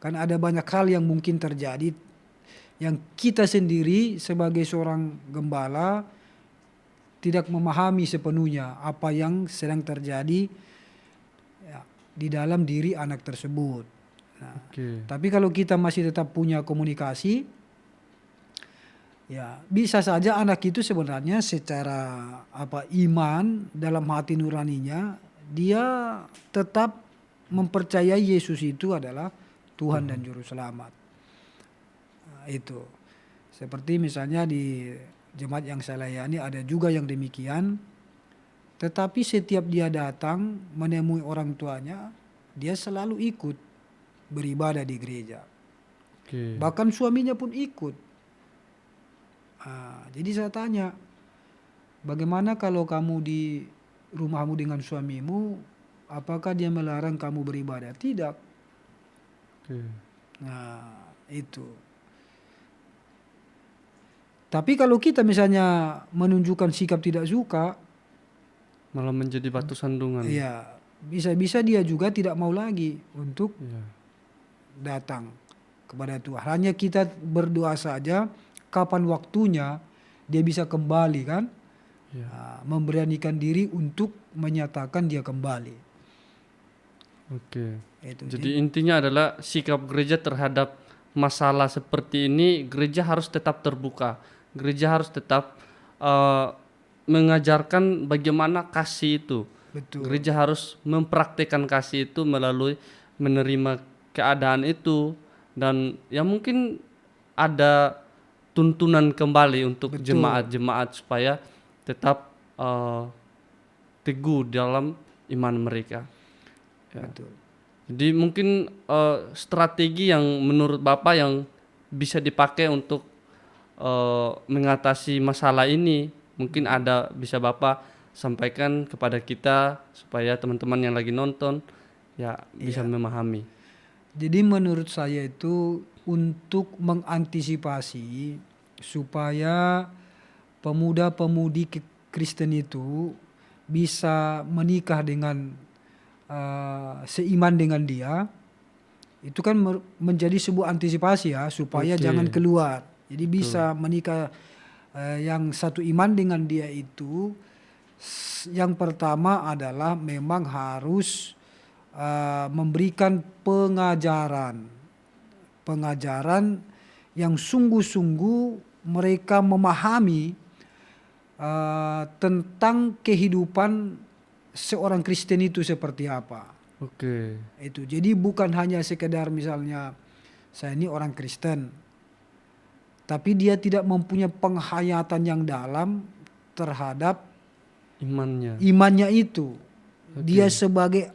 Kan ada banyak hal yang mungkin terjadi yang kita sendiri sebagai seorang gembala tidak memahami sepenuhnya apa yang sedang terjadi ya, di dalam diri anak tersebut. Nah, Oke. tapi kalau kita masih tetap punya komunikasi, ya bisa saja anak itu sebenarnya secara iman dalam hati nuraninya dia tetap mempercayai Yesus itu adalah Tuhan dan Juru Selamat. Nah, itu seperti misalnya di jemaat yang saya layani ada juga yang demikian. Tetapi setiap dia datang menemui orang tuanya, dia selalu ikut beribadah di gereja. Oke. Bahkan suaminya pun ikut. Jadi saya tanya, bagaimana kalau kamu di rumahmu dengan suamimu, apakah dia melarang kamu beribadah? Tidak. Oke. Nah, itu. Tapi kalau kita misalnya menunjukkan sikap tidak suka, Malah menjadi batu sandungan. ya bisa-bisa dia juga tidak mau lagi untuk Iya. datang kepada Tuhan. Hanya kita berdoa saja kapan waktunya dia bisa kembali kan. Iya. Memberanikan diri untuk menyatakan dia kembali. Oke. Itu. Jadi intinya adalah sikap gereja terhadap masalah seperti ini, gereja harus tetap terbuka. Gereja harus tetap mengajarkan bagaimana kasih itu. Betul. Gereja harus mempraktikkan kasih itu melalui menerima keadaan itu, dan ya mungkin ada tuntunan kembali untuk Betul. jemaat-jemaat supaya tetap teguh dalam iman mereka. Ya. Betul. Jadi mungkin strategi yang menurut Bapak yang bisa dipakai untuk mengatasi masalah ini, mungkin ada, bisa Bapak sampaikan kepada kita supaya teman-teman yang lagi nonton ya bisa memahami. Jadi menurut saya itu untuk mengantisipasi supaya pemuda-pemudi Kristen itu bisa menikah dengan seiman dengan dia, itu kan menjadi sebuah antisipasi ya supaya Oke. jangan keluar. Jadi bisa menikah yang satu iman dengan dia itu. Yang pertama adalah memang harus memberikan pengajaran yang sungguh-sungguh mereka memahami tentang kehidupan seorang Kristen itu seperti apa. Oke. Itu. Jadi bukan hanya sekedar misalnya saya ini orang Kristen, tapi dia tidak mempunyai penghayatan yang dalam terhadap Imannya itu. Dia sebagai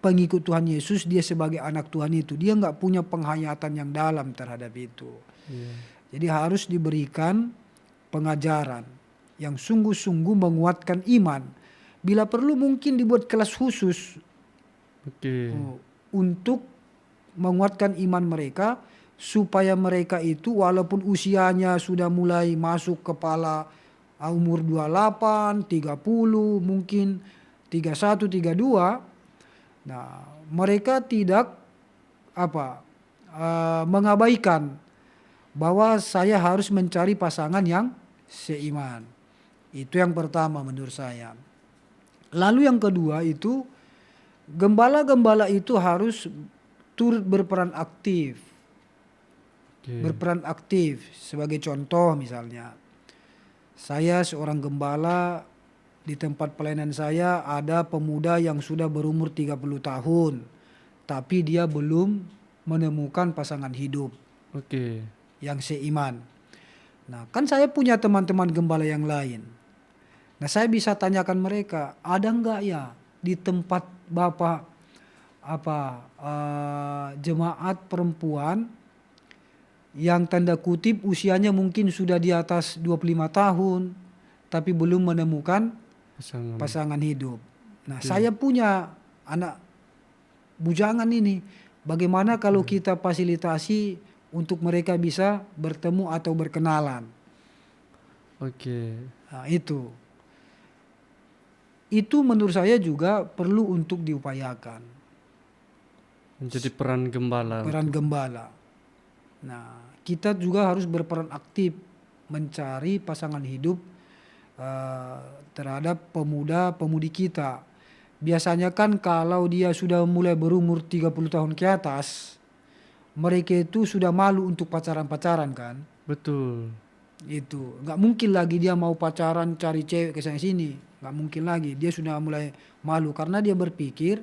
pengikut Tuhan Yesus, dia sebagai anak Tuhan itu, dia nggak punya penghayatan yang dalam terhadap itu. Iya. Jadi harus diberikan pengajaran yang sungguh-sungguh menguatkan iman. Bila perlu mungkin dibuat kelas khusus untuk menguatkan iman mereka, supaya mereka itu walaupun usianya sudah mulai masuk kepala umur 28, 30, mungkin 31, 32, nah mereka tidak mengabaikan bahwa saya harus mencari pasangan yang seiman. Itu yang pertama menurut saya. Lalu yang kedua itu gembala-gembala itu harus turut berperan aktif. Berperan aktif sebagai contoh misalnya. Saya seorang gembala, di tempat pelayanan saya ada pemuda yang sudah berumur 30 tahun. Tapi dia belum menemukan pasangan hidup yang seiman. Nah, kan saya punya teman-teman gembala yang lain. Nah, saya bisa tanyakan mereka, ada enggak ya di tempat Bapak jemaat perempuan yang tanda kutip usianya mungkin sudah di atas 25 tahun tapi belum menemukan Pasangan. pasangan hidup. Nah, saya punya anak bujangan ini. Bagaimana kalau kita fasilitasi untuk mereka bisa bertemu atau berkenalan? Oke. Nah, itu menurut saya juga perlu untuk diupayakan. Menjadi peran gembala. Peran gembala. Nah, kita juga harus berperan aktif mencari pasangan hidup terhadap pemuda-pemudi kita. Biasanya kan kalau dia sudah mulai berumur 30 tahun ke atas, mereka itu sudah malu untuk pacaran-pacaran kan. Betul. Itu nggak mungkin lagi dia mau pacaran cari cewek ke sana sini, nggak mungkin lagi. Dia sudah mulai malu karena dia berpikir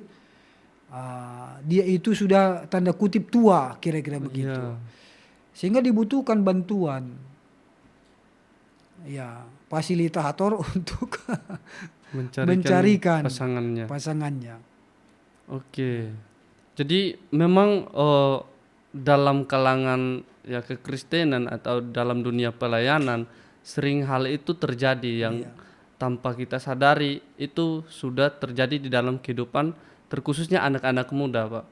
dia itu sudah tanda kutip tua, kira-kira begitu. Iya. Sehingga dibutuhkan bantuan, ya, fasilitator untuk mencarikan pasangannya. pasangannya. Oke. Jadi memang dalam kalangan ya kekristenan atau dalam dunia pelayanan sering hal itu terjadi yang Iya. tanpa kita sadari itu sudah terjadi di dalam kehidupan terkhususnya anak-anak muda, Pak.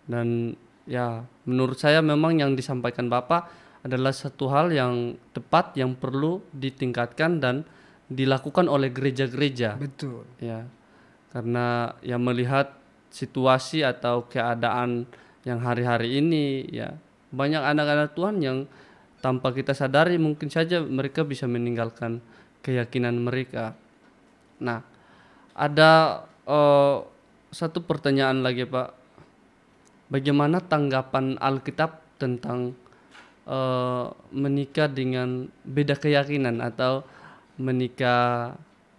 Dan ya menurut saya memang yang disampaikan Bapak adalah satu hal yang tepat yang perlu ditingkatkan dan dilakukan oleh gereja-gereja. Betul. Ya, karena ya melihat situasi atau keadaan yang hari-hari ini ya banyak anak-anak Tuhan yang tanpa kita sadari mungkin saja mereka bisa meninggalkan keyakinan mereka. Nah, ada satu pertanyaan lagi, Pak. Bagaimana tanggapan Alkitab tentang menikah dengan beda keyakinan atau menikah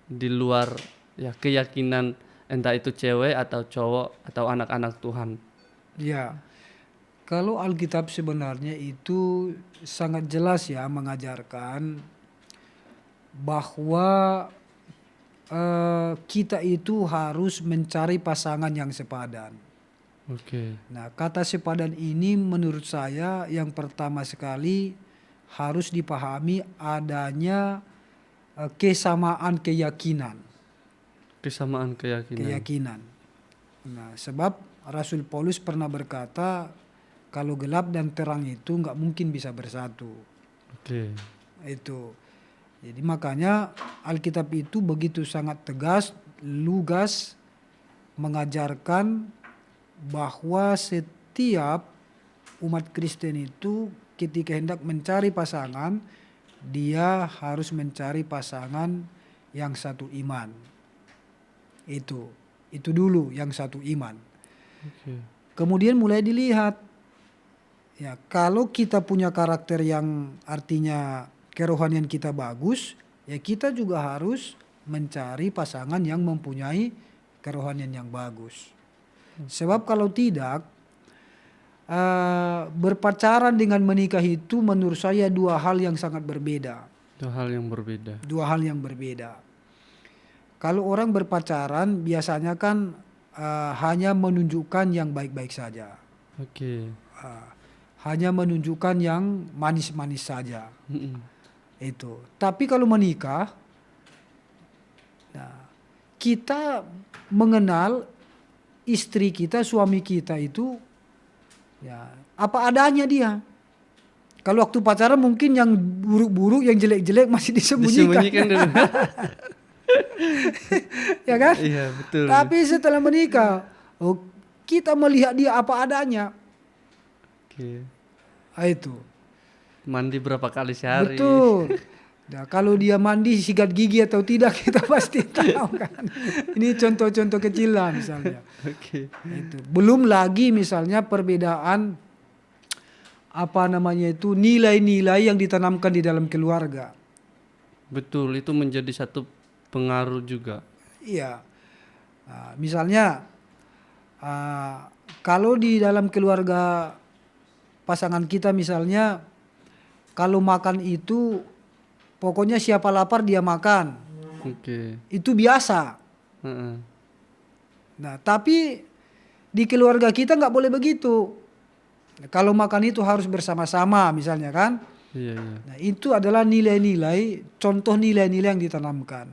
di luar ya keyakinan entah itu cewek atau cowok atau anak-anak Tuhan? Ya, kalau Alkitab sebenarnya itu sangat jelas ya mengajarkan bahwa kita itu harus mencari pasangan yang sepadan. Oke. Nah, kata sepadan ini menurut saya yang pertama sekali harus dipahami adanya kesamaan keyakinan. Kesamaan keyakinan. Nah, sebab Rasul Paulus pernah berkata kalau gelap dan terang itu nggak mungkin bisa bersatu. Oke. Itu. Jadi makanya Alkitab itu begitu sangat tegas, lugas mengajarkan bahwa setiap umat Kristen itu ketika hendak mencari pasangan, dia harus mencari pasangan yang satu iman. Itu dulu yang satu iman. Oke. Kemudian mulai dilihat, ya kalau kita punya karakter yang artinya kerohanian kita bagus, ya kita juga harus mencari pasangan yang mempunyai kerohanian yang bagus. Sebab kalau tidak, berpacaran dengan menikah itu menurut saya dua hal yang sangat berbeda. Itu hal yang berbeda. Dua hal yang berbeda. Kalau orang berpacaran biasanya kan hanya menunjukkan yang baik-baik saja. Oke. Hanya menunjukkan yang manis-manis saja. Mm-mm. Itu. Tapi kalau menikah, nah, kita mengenal istri kita, suami kita itu ya apa adanya dia. Kalau waktu pacaran mungkin yang buruk-buruk, yang jelek-jelek masih disembunyikan. Dulu. Ya kan? Iya, betul. Tapi setelah menikah, kita melihat dia apa adanya. Oke. Itu. Mandi berapa kali sehari? Betul. Nah, kalau dia mandi sikat gigi atau tidak kita pasti tahu kan. Ini contoh-contoh kecil lah misalnya. Oke. Itu. Belum lagi misalnya perbedaan nilai-nilai yang ditanamkan di dalam keluarga. Betul, itu menjadi satu pengaruh juga. Iya. Nah, misalnya kalau di dalam keluarga pasangan kita misalnya kalau makan itu pokoknya siapa lapar dia makan. Oke. Itu biasa. Heeh. Nah, tapi Di keluarga kita nggak boleh begitu. Kalau makan itu harus bersama-sama misalnya kan. Iya, iya. Nah, itu adalah nilai-nilai, contoh nilai-nilai yang ditanamkan.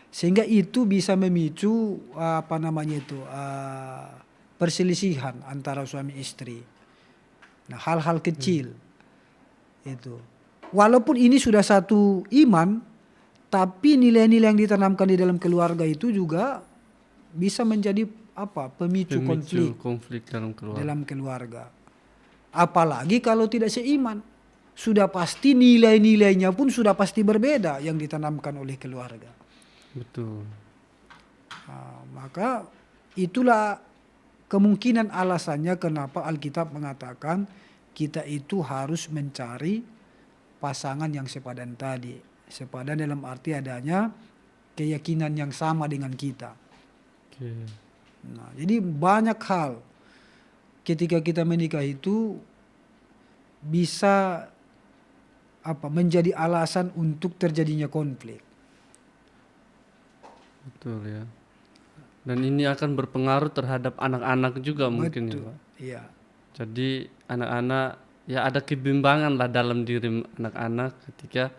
Sehingga itu bisa memicu perselisihan antara suami istri. Nah, hal-hal kecil itu. Walaupun ini sudah satu iman, tapi nilai-nilai yang ditanamkan di dalam keluarga itu juga bisa menjadi pemicu Pemicu konflik konflik dalam keluarga. dalam keluarga. Apalagi kalau tidak seiman. Sudah pasti nilai-nilainya pun sudah pasti berbeda yang ditanamkan oleh keluarga. Betul. Nah, maka itulah kemungkinan alasannya kenapa Alkitab mengatakan kita itu harus mencari pasangan yang sepadan tadi. Sepadan dalam arti adanya keyakinan yang sama dengan kita. Oke. Nah, jadi banyak hal ketika kita menikah itu bisa menjadi alasan untuk terjadinya konflik. Betul ya. Dan ini akan berpengaruh terhadap anak-anak juga mungkin ya, Betul. Pak. Iya. Jadi anak-anak ya ada kebimbangan lah dalam diri anak-anak ketika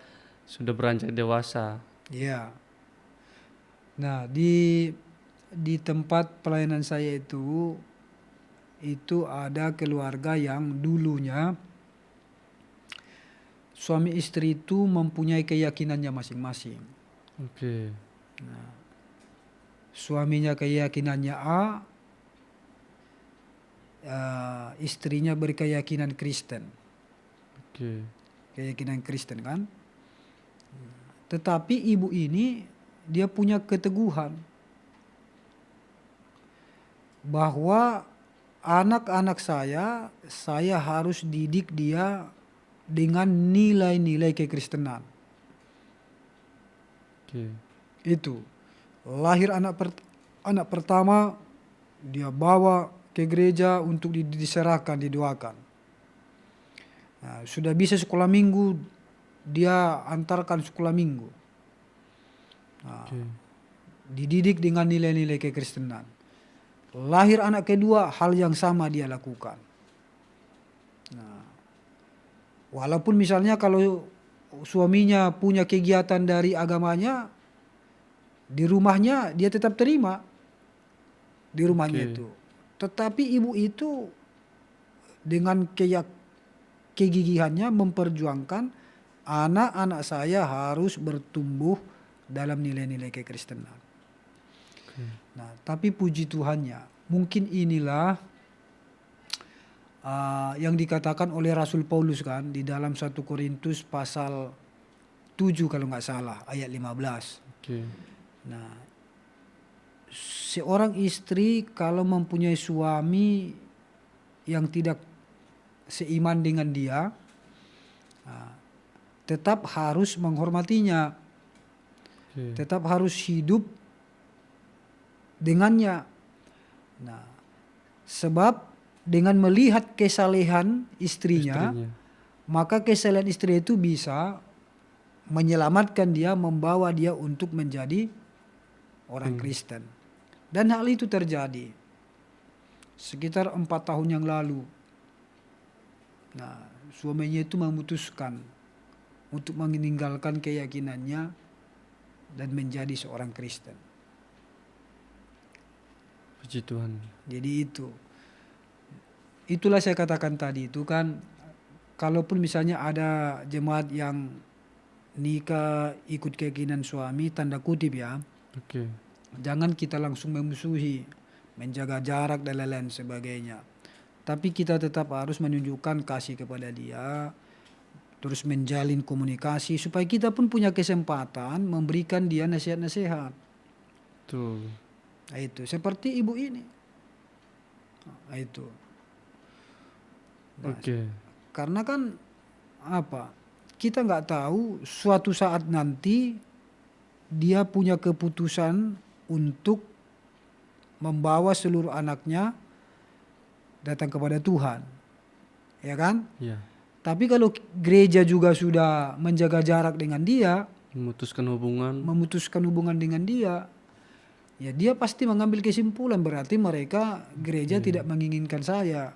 sudah beranjak dewasa. Iya. Nah, di tempat pelayanan saya itu ada keluarga yang dulunya suami istri itu mempunyai keyakinannya masing-masing. Oke. Suaminya keyakinannya A, istrinya berkeyakinan Kristen. Oke. Keyakinan Kristen kan. Tetapi ibu ini dia punya keteguhan bahwa anak-anak saya harus didik dia dengan nilai-nilai kekristenan. Oke. Itu. Lahir anak pertama dia bawa ke gereja untuk diserahkan, didoakan. Nah, sudah bisa sekolah minggu, dia antarkan sekolah minggu. Nah, Oke. dididik dengan nilai-nilai kekristenan. Lahir anak kedua, hal yang sama dia lakukan. Nah, walaupun misalnya kalau suaminya punya kegiatan dari agamanya, di rumahnya dia tetap terima di rumahnya Oke. itu. Tetapi ibu itu dengan kegigihannya memperjuangkan anak-anak saya harus bertumbuh dalam nilai-nilai kekristenan. Oke. Nah, tapi puji Tuhannya, mungkin inilah yang dikatakan oleh Rasul Paulus kan di dalam 1 Korintus pasal 7 kalau nggak salah, ayat 15. Oke. Nah, seorang istri kalau mempunyai suami yang tidak seiman dengan dia, tetap harus menghormatinya, Oke. tetap harus hidup dengannya. Nah, sebab dengan melihat kesalehan istrinya, maka kesalehan istri itu bisa menyelamatkan dia, membawa dia untuk menjadi orang Kristen. Dan hal itu terjadi sekitar 4 tahun yang lalu. Nah, suaminya itu memutuskan untuk meninggalkan keyakinannya dan menjadi seorang Kristen. Puji Tuhan. Jadi itulah saya katakan tadi itu kan, kalaupun misalnya ada jemaat yang nikah ikut keyakinan suami, tanda kutip ya, Oke. jangan kita langsung memusuhi, menjaga jarak dan lain-lain sebagainya. Tapi kita tetap harus menunjukkan kasih kepada dia, terus menjalin komunikasi supaya kita pun punya kesempatan memberikan dia nasihat-nasihat. Tuh. Nah, itu seperti ibu ini. Nah, itu. Nah, Oke. karena kan kita nggak tahu suatu saat nanti dia punya keputusan untuk membawa seluruh anaknya datang kepada Tuhan, ya kan? Ya. Tapi kalau gereja juga sudah menjaga jarak dengan dia, Memutuskan hubungan. memutuskan hubungan dengan dia, ya dia pasti mengambil kesimpulan berarti mereka gereja tidak menginginkan saya.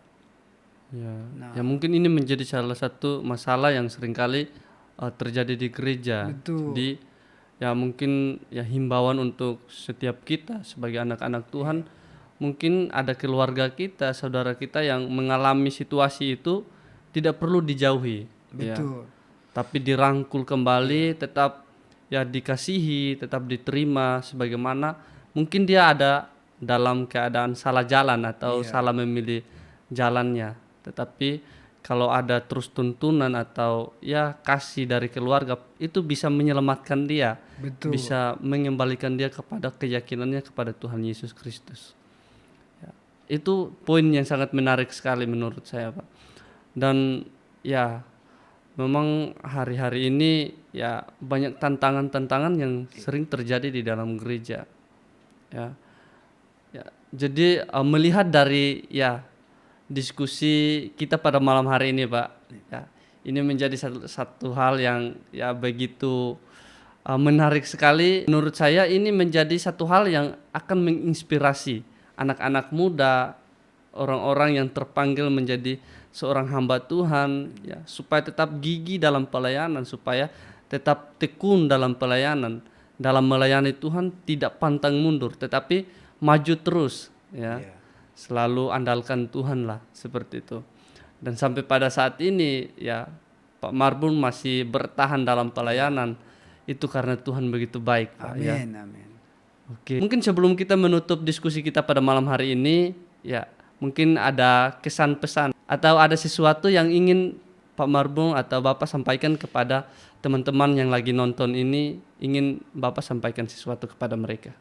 Ya, Nah, ya mungkin ini menjadi salah satu masalah yang seringkali terjadi di gereja. betul. Jadi ya mungkin ya himbauan untuk setiap kita sebagai anak-anak Tuhan, mungkin ada keluarga kita, saudara kita yang mengalami situasi itu tidak perlu dijauhi, ya, Betul. tapi dirangkul kembali, tetap ya dikasihi, tetap diterima sebagaimana mungkin dia ada dalam keadaan salah jalan atau salah memilih jalannya. Tetapi kalau ada terus tuntunan atau ya kasih dari keluarga, itu bisa menyelamatkan dia, Betul. bisa mengembalikan dia kepada keyakinannya kepada Tuhan Yesus Kristus. Ya, itu poin yang sangat menarik sekali menurut saya, Pak. Dan ya memang hari-hari ini ya banyak tantangan-tantangan yang sering terjadi di dalam gereja. Ya, ya. Jadi melihat dari ya diskusi kita pada malam hari ini, Pak, ya, ini menjadi satu hal yang ya begitu menarik sekali. Menurut saya ini menjadi satu hal yang akan menginspirasi anak-anak muda, orang-orang yang terpanggil menjadi seorang hamba Tuhan, ya, supaya tetap gigih dalam pelayanan, supaya tetap tekun dalam pelayanan, dalam melayani Tuhan, tidak pantang mundur, tetapi maju terus, ya. Selalu andalkan Tuhan lah, seperti itu. Dan sampai pada saat ini ya Pak Marbun masih bertahan dalam pelayanan, itu karena Tuhan begitu baik, Pak. Ya. Amin, amin. Oke. Mungkin sebelum kita menutup diskusi kita pada malam hari ini, ya mungkin ada kesan pesan atau ada sesuatu yang ingin Pak Marbun atau Bapak sampaikan kepada teman-teman yang lagi nonton ini, ingin Bapak sampaikan sesuatu kepada mereka.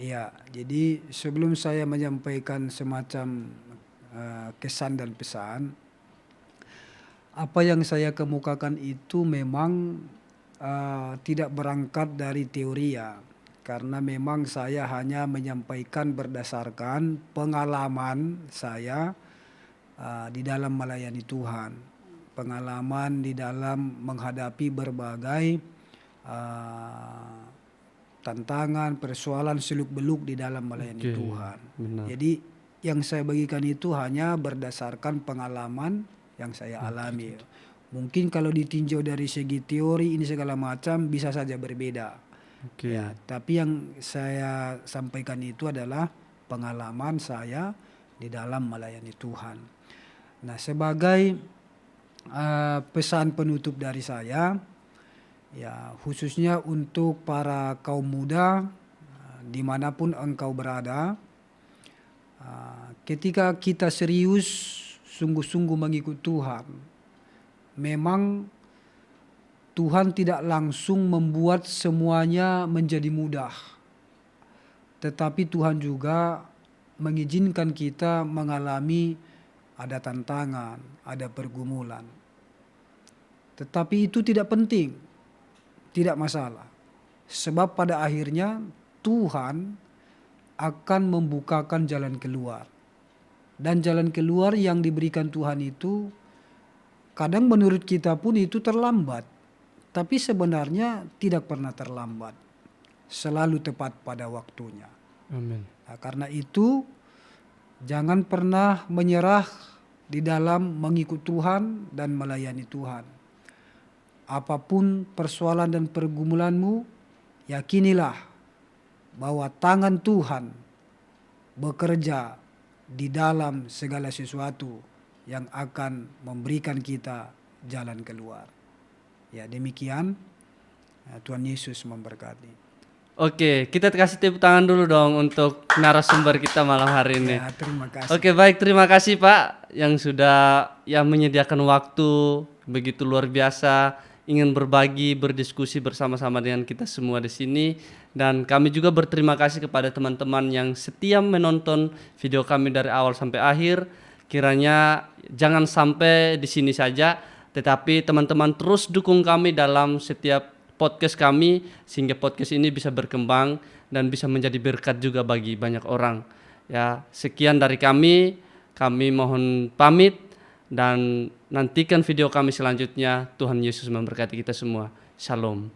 Iya, jadi sebelum saya menyampaikan semacam kesan dan pesan, apa yang saya kemukakan itu memang tidak berangkat dari teori ya, karena memang saya hanya menyampaikan berdasarkan pengalaman saya di dalam melayani Tuhan, pengalaman di dalam menghadapi berbagai tantangan, persoalan seluk-beluk di dalam melayani Tuhan. Benar. Jadi yang saya bagikan itu hanya berdasarkan pengalaman yang saya alami. Mungkin kalau ditinjau dari segi teori ini segala macam bisa saja berbeda. Ya, tapi yang saya sampaikan itu adalah pengalaman saya di dalam melayani Tuhan. Nah, sebagai pesan penutup dari saya, ya khususnya untuk para kaum muda dimanapun engkau berada, ketika kita serius sungguh-sungguh mengikut Tuhan, memang Tuhan tidak langsung membuat semuanya menjadi mudah, tetapi Tuhan juga mengizinkan kita mengalami ada tantangan, ada pergumulan. Tetapi itu tidak penting, tidak masalah. Sebab pada akhirnya Tuhan akan membukakan jalan keluar. Dan jalan keluar yang diberikan Tuhan itu kadang menurut kita pun itu terlambat. Tapi sebenarnya tidak pernah terlambat. Selalu tepat pada waktunya. Amin. Nah, karena itu jangan pernah menyerah di dalam mengikut Tuhan dan melayani Tuhan. Apapun persoalan dan pergumulanmu, yakinilah bahwa tangan Tuhan bekerja di dalam segala sesuatu yang akan memberikan kita jalan keluar. Ya, demikian. Tuhan Yesus memberkati. Oke, kita kasih tepuk tangan dulu dong untuk narasumber kita malam hari ini. Ya, terima kasih. Oke, baik, terima kasih Pak yang sudah ya menyediakan waktu begitu luar biasa, ingin berbagi, berdiskusi bersama-sama dengan kita semua di sini. Dan kami juga berterima kasih kepada teman-teman yang setia menonton video kami dari awal sampai akhir. Kiranya jangan sampai di sini saja, tetapi teman-teman terus dukung kami dalam setiap podcast kami sehingga podcast ini bisa berkembang dan bisa menjadi berkat juga bagi banyak orang. Ya, sekian dari kami mohon pamit dan nantikan video kami selanjutnya. Tuhan Yesus memberkati kita semua. Shalom.